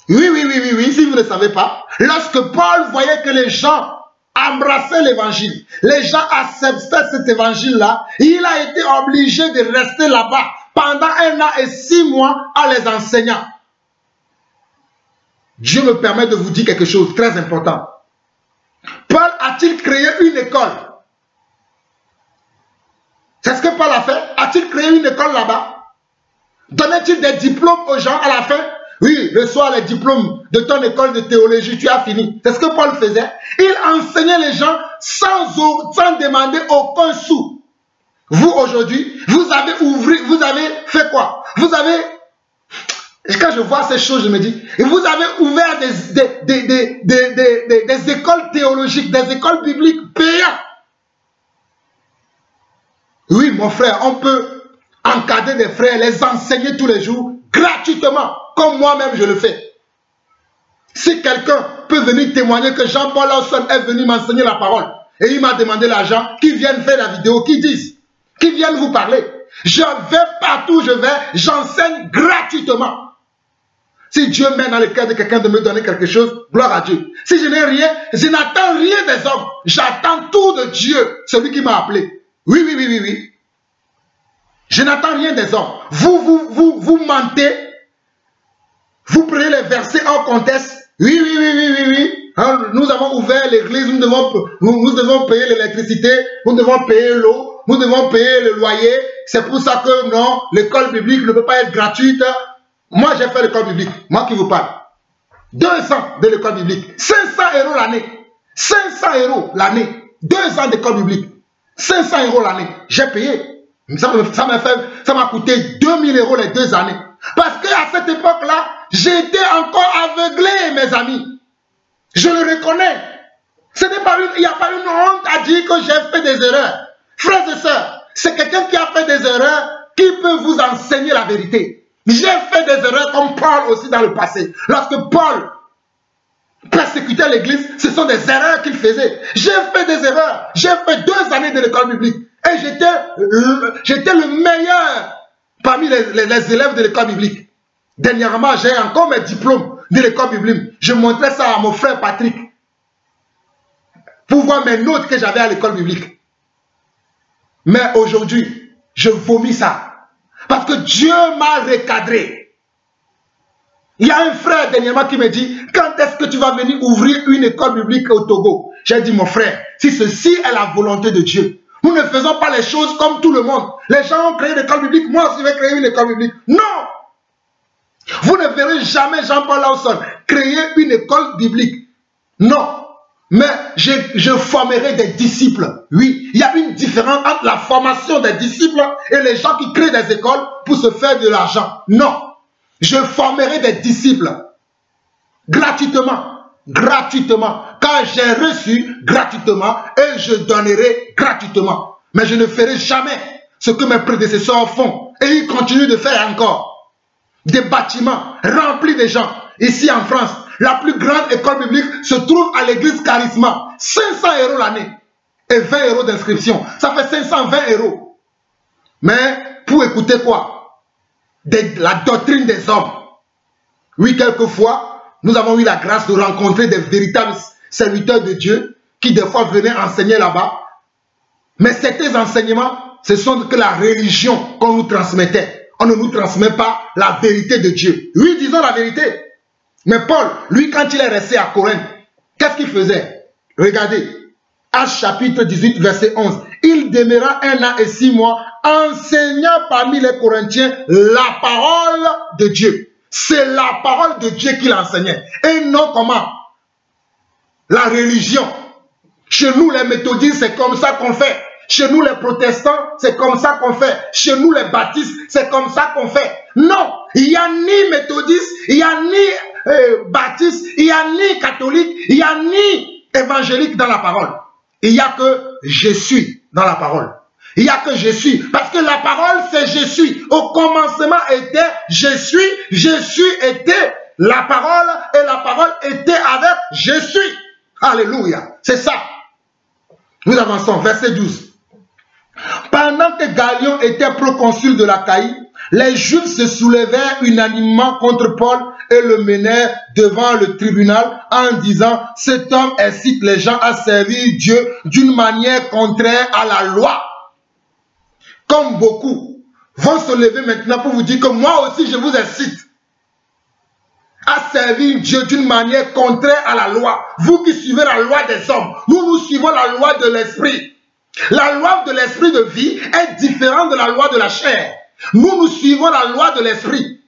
Oui, si vous ne savez pas, lorsque Paul voyait que les gens embrassaient l'évangile, les gens acceptaient cet évangile-là, il a été obligé de rester là-bas pendant 1 an et 6 mois en les enseignant. Dieu me permet de vous dire quelque chose de très important. Paul a-t-il créé une école? C'est ce que Paul a fait. A-t-il créé une école là-bas? Donnait-il des diplômes aux gens à la fin? Oui, reçois les diplômes de ton école de théologie, tu as fini. C'est ce que Paul faisait. Il enseignait les gens sans demander aucun sou. Vous, aujourd'hui, vous avez fait quoi? Vous avez... Quand je vois ces choses, je me dis, vous avez ouvert des écoles théologiques, des écoles bibliques payantes. Oui, mon frère, on peut encadrer des frères, les enseigner tous les jours, gratuitement, comme moi-même je le fais. Si quelqu'un peut venir témoigner que Jean-Paul Lawson est venu m'enseigner la parole, et il m'a demandé l'argent, qui viennent faire la vidéo, qui disent, qui viennent vous parler. Je vais partout où je vais, j'enseigne gratuitement. Si Dieu met dans le cœur de quelqu'un de me donner quelque chose, gloire à Dieu. Si je n'ai rien, je n'attends rien des hommes. J'attends tout de Dieu, celui qui m'a appelé. Oui, oui, oui, oui, oui. Je n'attends rien des hommes. Vous mentez. Vous prenez les versets en contexte. Oui, oui, oui, oui, oui, oui. Hein, nous avons ouvert l'église, nous devons payer l'électricité, nous devons payer l'eau, nous devons payer le loyer. C'est pour ça que non, l'école biblique ne peut pas être gratuite. Moi, j'ai fait l'école biblique. Moi qui vous parle. 2 ans de l'école biblique. 500 € l'année. 500 € l'année. 2 ans d'école biblique. 500 € l'année. J'ai payé. Ça m'a coûté 2000 € les 2 années. Parce qu'à cette époque-là, j'étais encore aveuglé, mes amis. Je le reconnais. Il n'y a pas une honte à dire que j'ai fait des erreurs. Frères et sœurs, c'est quelqu'un qui a fait des erreurs qui peut vous enseigner la vérité. J'ai fait des erreurs comme Paul aussi dans le passé. Lorsque Paul persécutait l'église, ce sont des erreurs qu'il faisait. J'ai fait des erreurs. J'ai fait 2 années de l'école biblique. Et j'étais le meilleur parmi les élèves de l'école biblique. Dernièrement, j'ai encore mes diplômes de l'école biblique. Je montrais ça à mon frère Patrick pour voir mes notes que j'avais à l'école biblique. Mais aujourd'hui, je vomis ça. Parce que Dieu m'a recadré. Il y a un frère dernièrement qui me dit, quand est-ce que tu vas venir ouvrir une école biblique au Togo? J'ai dit, mon frère, si ceci est la volonté de Dieu, nous ne faisons pas les choses comme tout le monde. Les gens ont créé une école biblique, moi aussi je vais créer une école biblique. Non! Vous ne verrez jamais Jean-Paul Lawson créer une école biblique. Non. Mais je formerai des disciples. Oui, il y a une différence entre la formation des disciples et les gens qui créent des écoles pour se faire de l'argent. Non. Je formerai des disciples gratuitement. Gratuitement. Quand j'ai reçu gratuitement et je donnerai gratuitement. Mais je ne ferai jamais ce que mes prédécesseurs font. Et ils continuent de faire encore. Des bâtiments remplis de gens. Ici en France, la plus grande école biblique se trouve à l'église Charisma. 500 € l'année. Et 20 € d'inscription. Ça fait 520 €. Mais pour écouter quoi? La doctrine des hommes. Oui, quelquefois, nous avons eu la grâce de rencontrer des véritables serviteurs de Dieu qui des fois venaient enseigner là-bas. Mais certains enseignements, ce sont que la religion qu'on nous transmettait. On ne nous transmet pas la vérité de Dieu. Oui, disons la vérité. Mais Paul, lui, quand il est resté à Corinthe, qu'est-ce qu'il faisait? Regardez, Actes chapitre 18, verset 11. Il demeura 1 an et 6 mois, enseignant parmi les Corinthiens la parole de Dieu. C'est la parole de Dieu qu'il enseignait. Et non comment? La religion. Chez nous, les méthodistes, c'est comme ça qu'on fait. Chez nous, les protestants, c'est comme ça qu'on fait. Chez nous, les baptistes, c'est comme ça qu'on fait. Non, il n'y a ni méthodiste, il n'y a ni baptiste, il n'y a ni catholique, il n'y a ni évangélique dans la parole. Il n'y a que je suis dans la parole. Il n'y a que je suis. Parce que la parole, c'est je suis. Au commencement était je suis était la parole et la parole était avec je suis. Alléluia. C'est ça. Nous avançons. Verset 12. Pendant que Galion était proconsul de l'Achaïe, les Juifs se soulevèrent unanimement contre Paul et le menèrent devant le tribunal en disant « Cet homme incite les gens à servir Dieu d'une manière contraire à la loi. » Comme beaucoup vont se lever maintenant pour vous dire que moi aussi je vous incite à servir Dieu d'une manière contraire à la loi. Vous qui suivez la loi des hommes, nous suivons la loi de l'esprit. La loi de l'esprit de vie est différente de la loi de la chair. Nous suivons la loi de l'esprit.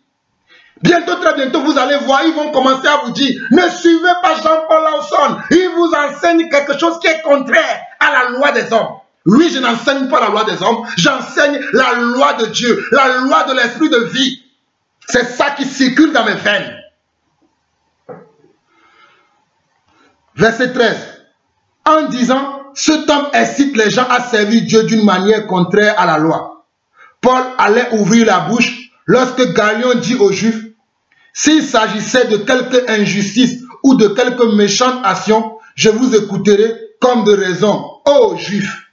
Bientôt, très bientôt, vous allez voir, ils vont commencer à vous dire, ne suivez pas Jean-Paul Lawson. Il vous enseigne quelque chose qui est contraire à la loi des hommes. Oui, je n'enseigne pas la loi des hommes, j'enseigne la loi de Dieu, la loi de l'esprit de vie. C'est ça qui circule dans mes veines. Verset 13. En disant, cet homme incite les gens à servir Dieu d'une manière contraire à la loi. Paul allait ouvrir la bouche lorsque Galion dit aux Juifs, s'il s'agissait de quelque injustice ou de quelque méchante action, je vous écouterai comme de raison, ô Juifs.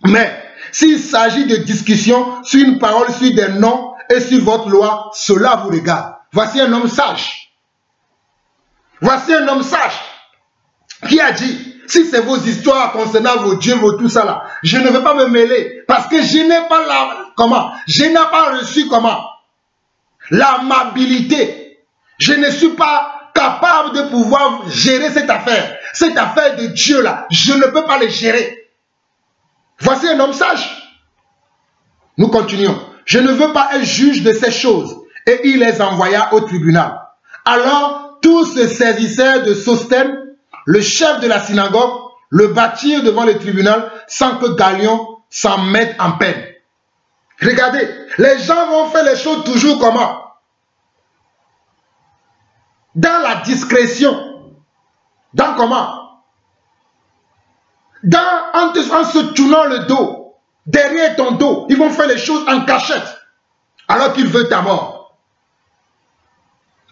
Mais s'il s'agit de discussion sur une parole, sur des noms et sur votre loi, cela vous regarde. Voici un homme sage. Voici un homme sage qui a dit, si c'est vos histoires concernant vos dieux, vos tout ça là, je ne vais pas me mêler parce que je n'ai pas je n'ai pas reçu l'amabilité. Je ne suis pas capable de pouvoir gérer cette affaire de Dieu là. Je ne peux pas le gérer. Voici un homme sage. Nous continuons. Je ne veux pas être juge de ces choses. Et il les envoya au tribunal. Alors tous se saisissèrent de Sosthène, le chef de la synagogue, le bâtirent devant le tribunal sans que Galion s'en mette en peine. Regardez, les gens vont faire les choses toujours comment? Dans la discrétion. Dans comment? En se tournant le dos, derrière ton dos, ils vont faire les choses en cachette, alors qu'ils veulent ta mort.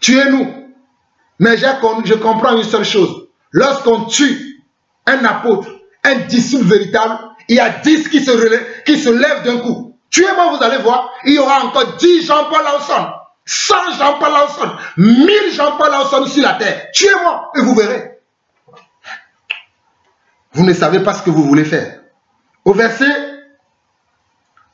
Tuez-nous. Mais je comprends une seule chose. Lorsqu'on tue un apôtre, un disciple véritable, il y a 10 qui se lèvent d'un coup. Tuez-moi, vous allez voir, il y aura encore 10 Jean-Paul Lawson, 100 Jean-Paul Lawson, 1000 Jean-Paul Lawson sur la terre. Tuez-moi et vous verrez. Vous ne savez pas ce que vous voulez faire. Au verset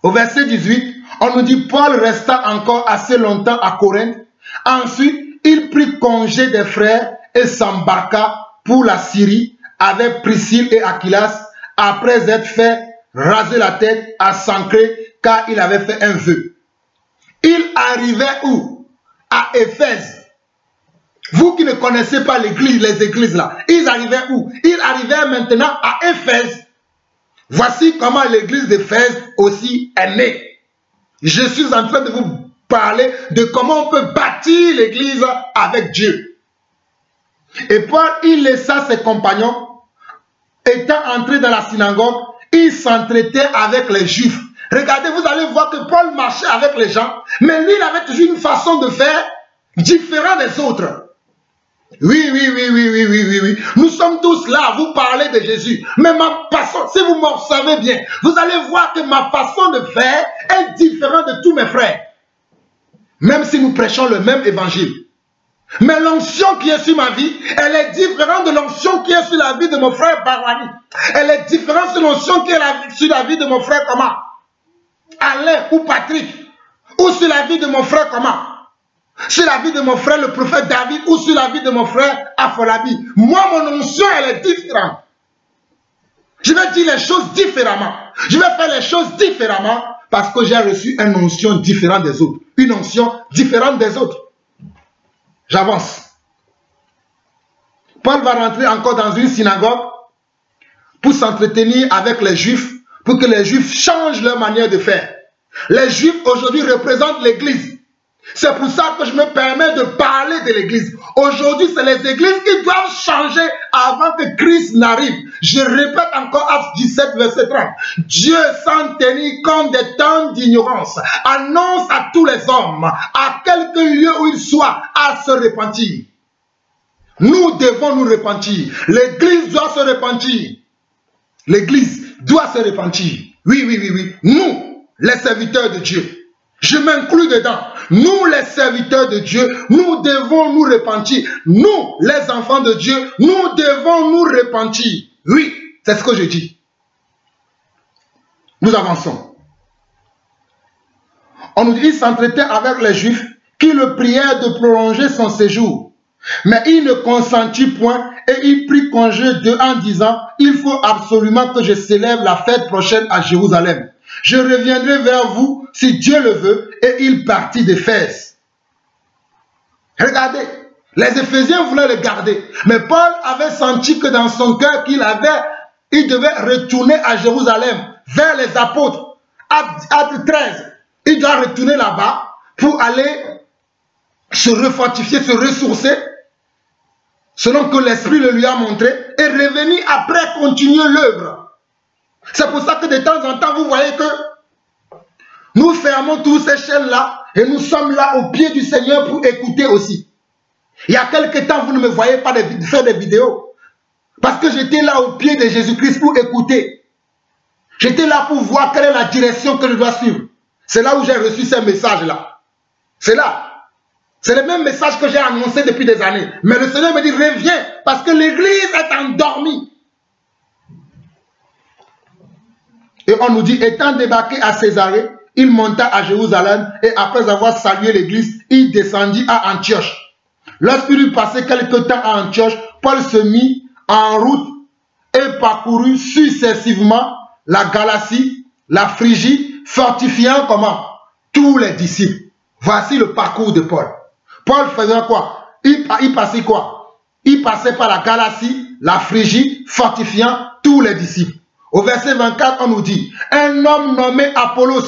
18, on nous dit, Paul resta encore assez longtemps à Corinthe. Ensuite, il prit congé des frères et s'embarqua pour la Syrie avec Priscille et Aquilas, après être fait raser la tête à Sancré, car il avait fait un vœu. Il arrivait où? À Éphèse. Vous qui ne connaissez pas l'église, les églises là, ils arrivaient où? Ils arrivaient maintenant à Éphèse. Voici comment l'église d'Éphèse aussi est née. Je suis en train de vous parler de comment on peut bâtir l'église avec Dieu. Et Paul, il laissa ses compagnons, étant entré dans la synagogue, il s'entretenait avec les Juifs. Regardez, vous allez voir que Paul marchait avec les gens, mais lui, il avait toujours une façon de faire différente des autres. Oui. Nous sommes tous là, vous parlez de Jésus. Mais ma façon, si vous m'observez bien, vous allez voir que ma façon de faire est différente de tous mes frères. Même si nous prêchons le même évangile. Mais l'onction qui est sur ma vie, elle est différente de l'onction qui est sur la vie de mon frère Barwani. Elle est différente de l'onction qui est sur la vie de mon frère comment? Alain ou Patrick. Ou sur la vie de mon frère comment? Sur la vie de mon frère le prophète David ou sur la vie de mon frère Afolabi. Moi, mon onction, elle est différente. Je vais dire les choses différemment. Je vais faire les choses différemment parce que j'ai reçu une onction différente des autres. Une onction différente des autres. J'avance. Paul va rentrer encore dans une synagogue pour s'entretenir avec les Juifs, pour que les Juifs changent leur manière de faire. Les Juifs aujourd'hui représentent l'Église. C'est pour ça que je me permets de parler de l'Église. Aujourd'hui, c'est les églises qui doivent changer avant que Christ n'arrive. Je répète encore Actes 17, verset 30. Dieu, sans tenir compte des temps d'ignorance, annonce à tous les hommes, à quelque lieu où ils soient, à se repentir. Nous devons nous repentir. L'Église doit se repentir. L'Église doit se repentir. Oui. Nous, les serviteurs de Dieu. Je m'inclus dedans. Nous, les serviteurs de Dieu, nous devons nous repentir. Nous, les enfants de Dieu, nous devons nous repentir. Oui, c'est ce que je dis. Nous avançons. On nous dit qu'il s'entretenait avec les Juifs qui le prièrent de prolonger son séjour. Mais il ne consentit point et il prit congé d'eux en disant « Il faut absolument que je célèbre la fête prochaine à Jérusalem. Je reviendrai vers vous si Dieu le veut. » Et il partit d'Éphèse. Regardez, les Éphésiens voulaient le garder. Mais Paul avait senti que dans son cœur il devait retourner à Jérusalem, vers les apôtres. Acte 13, il doit retourner là-bas pour aller se refortifier, se ressourcer, selon que l'Esprit le lui a montré, et revenir après continuer l'œuvre. C'est pour ça que de temps en temps, vous voyez que nous fermons tous ces chaînes-là et nous sommes là au pied du Seigneur pour écouter aussi. Il y a quelque temps, vous ne me voyez pas faire des vidéos. Parce que j'étais là au pied de Jésus-Christ pour écouter. J'étais là pour voir quelle est la direction que je dois suivre. C'est là où j'ai reçu ces messages-là. C'est là. C'est le même message que j'ai annoncé depuis des années. Mais le Seigneur me dit, reviens, parce que l'église est endormie. Et on nous dit, étant débarqué à Césarée, il monta à Jérusalem et après avoir salué l'église, il descendit à Antioche. Lorsqu'il eut passé quelque temps à Antioche, Paul se mit en route et parcourut successivement la Galatie, la Phrygie, fortifiant comment? Tous les disciples. Voici le parcours de Paul. Paul faisait quoi? Il passait quoi? Il passait par la Galatie, la Phrygie, fortifiant tous les disciples. Au verset 24, on nous dit, un homme nommé Apollos,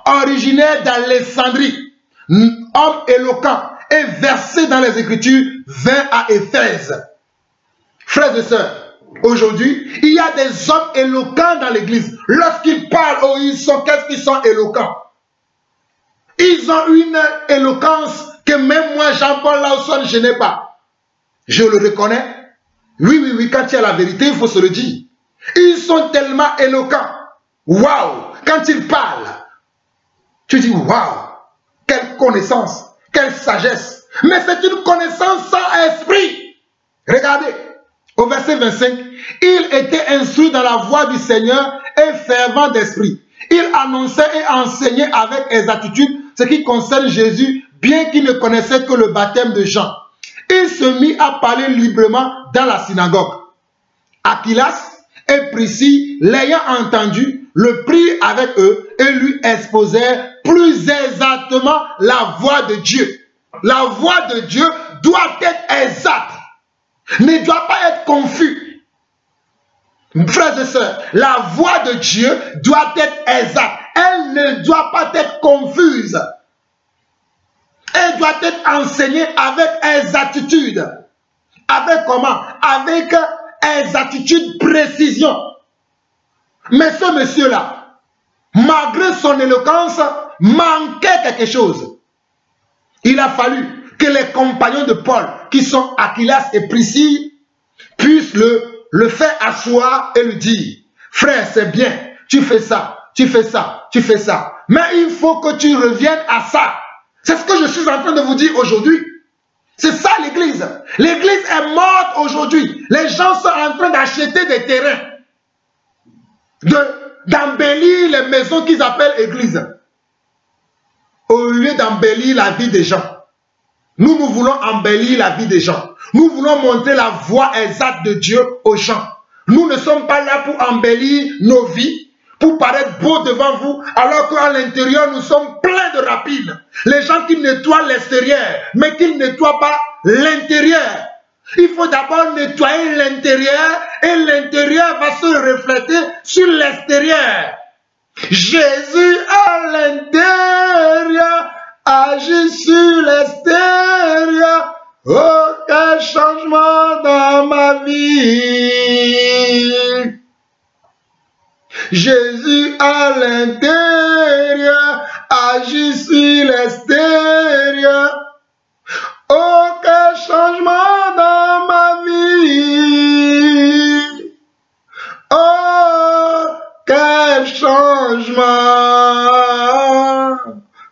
originaire d'Alexandrie, homme éloquent et versé dans les Écritures, vint à Éphèse. Frères et sœurs, aujourd'hui, il y a des hommes éloquents dans l'église. Lorsqu'ils parlent, oh, qu'est-ce qu'ils sont éloquents? Ils ont une éloquence que même moi, Jean-Paul Lawson, je n'ai pas. Je le reconnais. Oui, quand il y a la vérité, il faut se le dire. Ils sont tellement éloquents. Waouh! Quand ils parlent, tu dis waouh! Quelle connaissance, quelle sagesse. Mais c'est une connaissance sans esprit. Regardez, au verset 25, il était instruit dans la voie du Seigneur et fervent d'esprit. Il annonçait et enseignait avec exactitude ce qui concerne Jésus, bien qu'il ne connaissait que le baptême de Jean. Il se mit à parler librement dans la synagogue. Aquilas et Priscille, l'ayant entendu, le prirent avec eux et lui exposèrent plus exactement la voix de Dieu. La voix de Dieu doit être exacte, ne doit pas être confus. Frères et sœurs, la voix de Dieu doit être exacte. Elle ne doit pas être confuse. Elle doit être enseignée avec exactitude. Avec comment? Avec exactitude, précision. Mais ce monsieur-là, malgré son éloquence, manquait quelque chose. Il a fallu que les compagnons de Paul, qui sont Aquilas et Priscille, puissent le faire asseoir et lui dire, frère, c'est bien, tu fais ça, tu fais ça, tu fais ça. Mais il faut que tu reviennes à ça. C'est ce que je suis en train de vous dire aujourd'hui. C'est ça l'église. L'église est morte aujourd'hui. Les gens sont en train d'acheter des terrains, d'embellir les maisons qu'ils appellent église, au lieu d'embellir la vie des gens. Nous voulons embellir la vie des gens. Nous voulons montrer la voie exacte de Dieu aux gens. Nous ne sommes pas là pour embellir nos vies, pour paraître beaux devant vous, alors qu'à l'intérieur, nous sommes pleins de rapines. Les gens qui nettoient l'extérieur, mais qui ne nettoient pas l'intérieur. Il faut d'abord nettoyer l'intérieur, et l'intérieur va se refléter sur l'extérieur. Jésus à l'intérieur agit sur l'extérieur. Aucun changement dans ma vie. Jésus à l'intérieur agit sur l'extérieur. Aucun changement dans ma vie. Aucun changement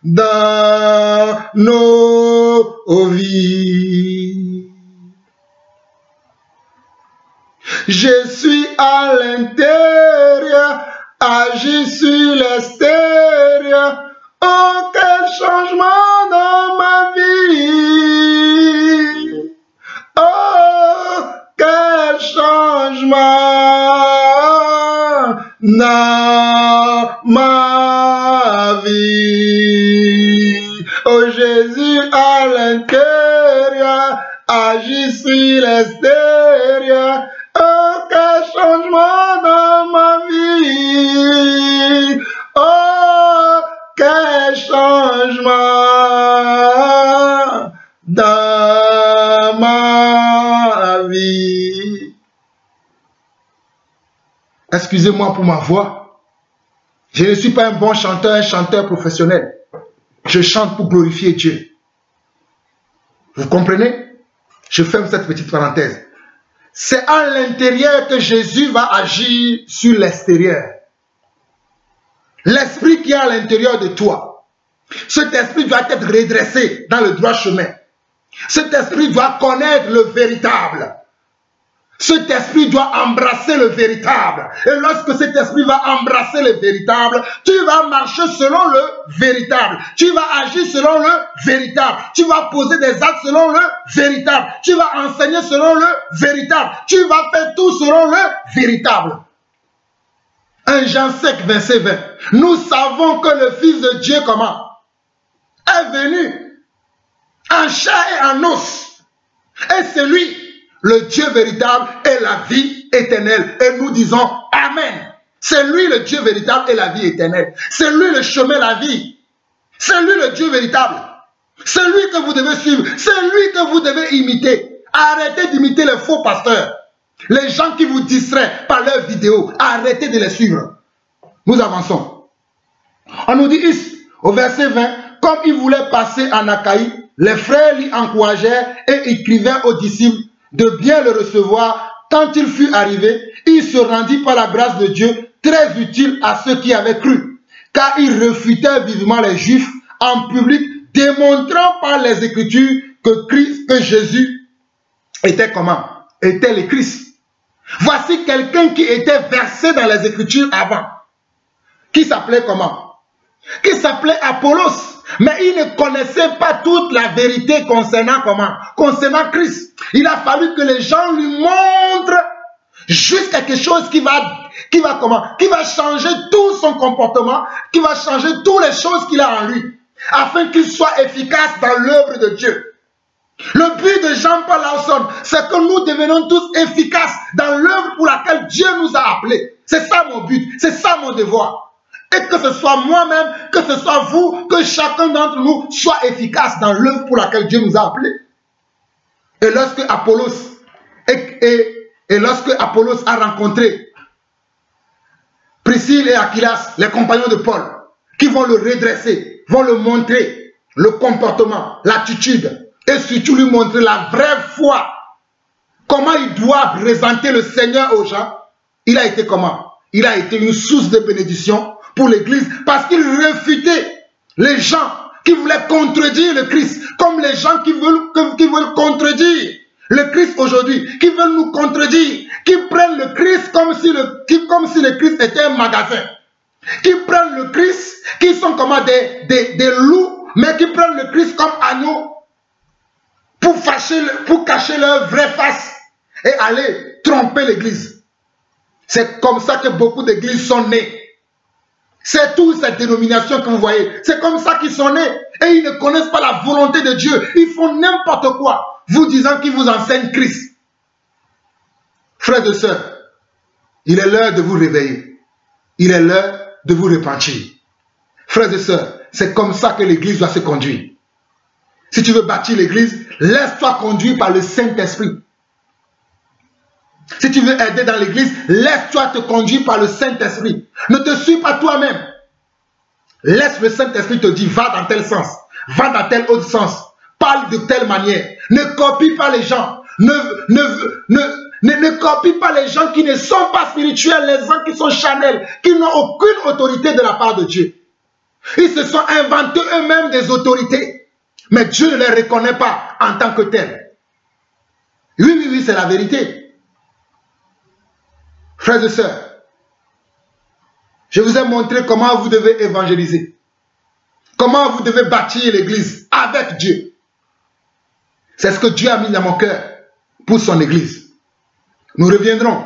dans nos vies. Je suis à l'intérieur, agis sur l'extérieur. Aucun changement dans ma vie. Aucun changement dans ma vie. Oh Jésus à l'intérieur, agis sur l'extérieur. Aucun changement dans ma vie. Aucun changement dans ma vie. Excusez-moi pour ma voix. Je ne suis pas un bon chanteur, un chanteur professionnel. Je chante pour glorifier Dieu. Vous comprenez? Je ferme cette petite parenthèse. c'est à l'intérieur que Jésus va agir sur l'extérieur. L'esprit qui est à l'intérieur de toi, cet esprit doit être redressé dans le droit chemin. Cet esprit doit connaître le véritable. Cet esprit doit embrasser le véritable. Et lorsque cet esprit va embrasser le véritable, tu vas marcher selon le véritable. Tu vas agir selon le véritable. Tu vas poser des actes selon le véritable. Tu vas enseigner selon le véritable. Tu vas faire tout selon le véritable. 1 Jean 5, verset 20. Nous savons que le Fils de Dieu, comment? Est venu en chair et en os. Et c'est lui, le Dieu véritable et la vie éternelle. Et nous disons Amen. C'est lui le Dieu véritable et la vie éternelle. C'est lui le chemin, la vie. C'est lui le Dieu véritable. C'est lui que vous devez suivre. C'est lui que vous devez imiter. Arrêtez d'imiter les faux pasteurs. Les gens qui vous distraient par leurs vidéos. Arrêtez de les suivre. Nous avançons. On nous dit ici, au verset 20, comme il voulait passer en Achaïe, les frères l'y encouragèrent et écrivaient aux disciples de bien le recevoir. Quand il fut arrivé, il se rendit par la grâce de Dieu très utile à ceux qui avaient cru, car il refutait vivement les Juifs en public, démontrant par les Écritures que Jésus était comment? Était le Christ. Voici quelqu'un qui était versé dans les Écritures avant, qui s'appelait comment? Qui s'appelait Apollos. Mais il ne connaissait pas toute la vérité concernant comment? Concernant Christ. Il a fallu que les gens lui montrent juste quelque chose qui va comment? Qui va changer tout son comportement, qui va changer toutes les choses qu'il a en lui, afin qu'il soit efficace dans l'œuvre de Dieu. Le but de Jean-Paul Lawson, c'est que nous devenons tous efficaces dans l'œuvre pour laquelle Dieu nous a appelés. C'est ça mon but, c'est ça mon devoir. Et que ce soit moi-même, que ce soit vous, que chacun d'entre nous soit efficace dans l'œuvre pour laquelle Dieu nous a appelés. Et lorsque Apollos a rencontré Priscille et Aquilas, les compagnons de Paul, qui vont le redresser, vont le montrer le comportement, l'attitude, et surtout lui montrer la vraie foi, comment il doit présenter le Seigneur aux gens, il a été comment? Il a été une source de bénédiction pour l'Église, parce qu'il refutait les gens qui voulaient contredire le Christ, comme les gens qui veulent contredire le Christ aujourd'hui, qui veulent nous contredire, qui prennent le Christ comme si le Christ était un magasin, qui prennent le Christ, qui sont comme des loups, mais qui prennent le Christ comme agneau pour cacher leur vraie face et aller tromper l'Église. C'est comme ça que beaucoup d'églises sont nées. C'est toutes ces dénominations que vous voyez. C'est comme ça qu'ils sont nés. Et ils ne connaissent pas la volonté de Dieu. Ils font n'importe quoi, vous disant qu'ils vous enseignent Christ. Frères et sœurs, il est l'heure de vous réveiller. Il est l'heure de vous repentir. Frères et sœurs, c'est comme ça que l'Église doit se conduire. Si tu veux bâtir l'Église, laisse-toi conduire par le Saint-Esprit. Si tu veux aider dans l'église, laisse-toi te conduire par le Saint-Esprit. Ne te suis pas toi-même. Laisse le Saint-Esprit te dire, va dans tel sens, va dans tel autre sens, parle de telle manière. Ne copie pas les gens. Ne copie pas les gens qui ne sont pas spirituels, les gens qui sont charnels, qui n'ont aucune autorité de la part de Dieu. Ils se sont inventés eux-mêmes des autorités, mais Dieu ne les reconnaît pas en tant que tels. Oui, c'est la vérité. Frères et sœurs, je vous ai montré comment vous devez évangéliser. Comment vous devez bâtir l'église avec Dieu. C'est ce que Dieu a mis dans mon cœur pour son église. Nous reviendrons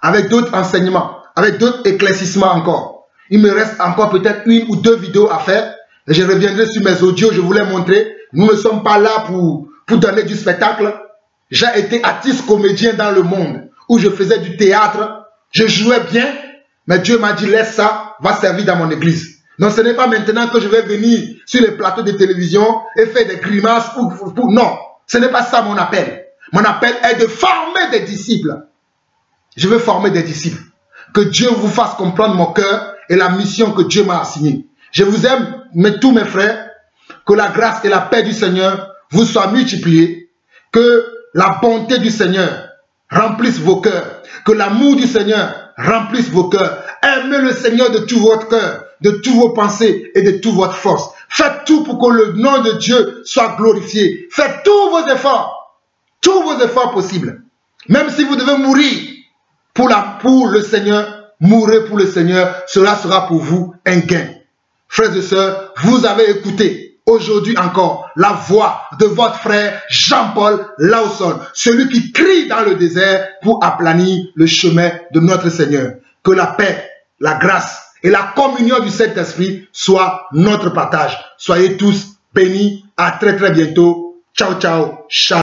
avec d'autres enseignements, avec d'autres éclaircissements encore. Il me reste encore peut-être 1 ou 2 vidéos à faire. Et je reviendrai sur mes audios, je vous les montrer. Nous ne sommes pas là pour donner du spectacle. J'ai été artiste comédien dans le monde, où je faisais du théâtre, je jouais bien, mais Dieu m'a dit, laisse ça, va servir dans mon église. Donc ce n'est pas maintenant que je vais venir sur les plateaux de télévision et faire des grimaces. Non, ce n'est pas ça mon appel. Mon appel est de former des disciples. Je veux former des disciples. Que Dieu vous fasse comprendre mon cœur et la mission que Dieu m'a assignée. Je vous aime, tous mes frères, que la grâce et la paix du Seigneur vous soient multipliées, que la bonté du Seigneur remplisse vos cœurs. Que l'amour du Seigneur remplisse vos cœurs. Aimez le Seigneur de tout votre cœur, de toutes vos pensées et de toute votre force. Faites tout pour que le nom de Dieu soit glorifié. Faites tous vos efforts possibles. Même si vous devez mourir pour le Seigneur, mourrez pour le Seigneur, cela sera pour vous un gain. Frères et sœurs, vous avez écouté aujourd'hui encore la voix de votre frère Jean-Paul Lawson, celui qui crie dans le désert pour aplanir le chemin de notre Seigneur. Que la paix, la grâce et la communion du Saint-Esprit soient notre partage. Soyez tous bénis. À très bientôt. Ciao, ciao. Shalom.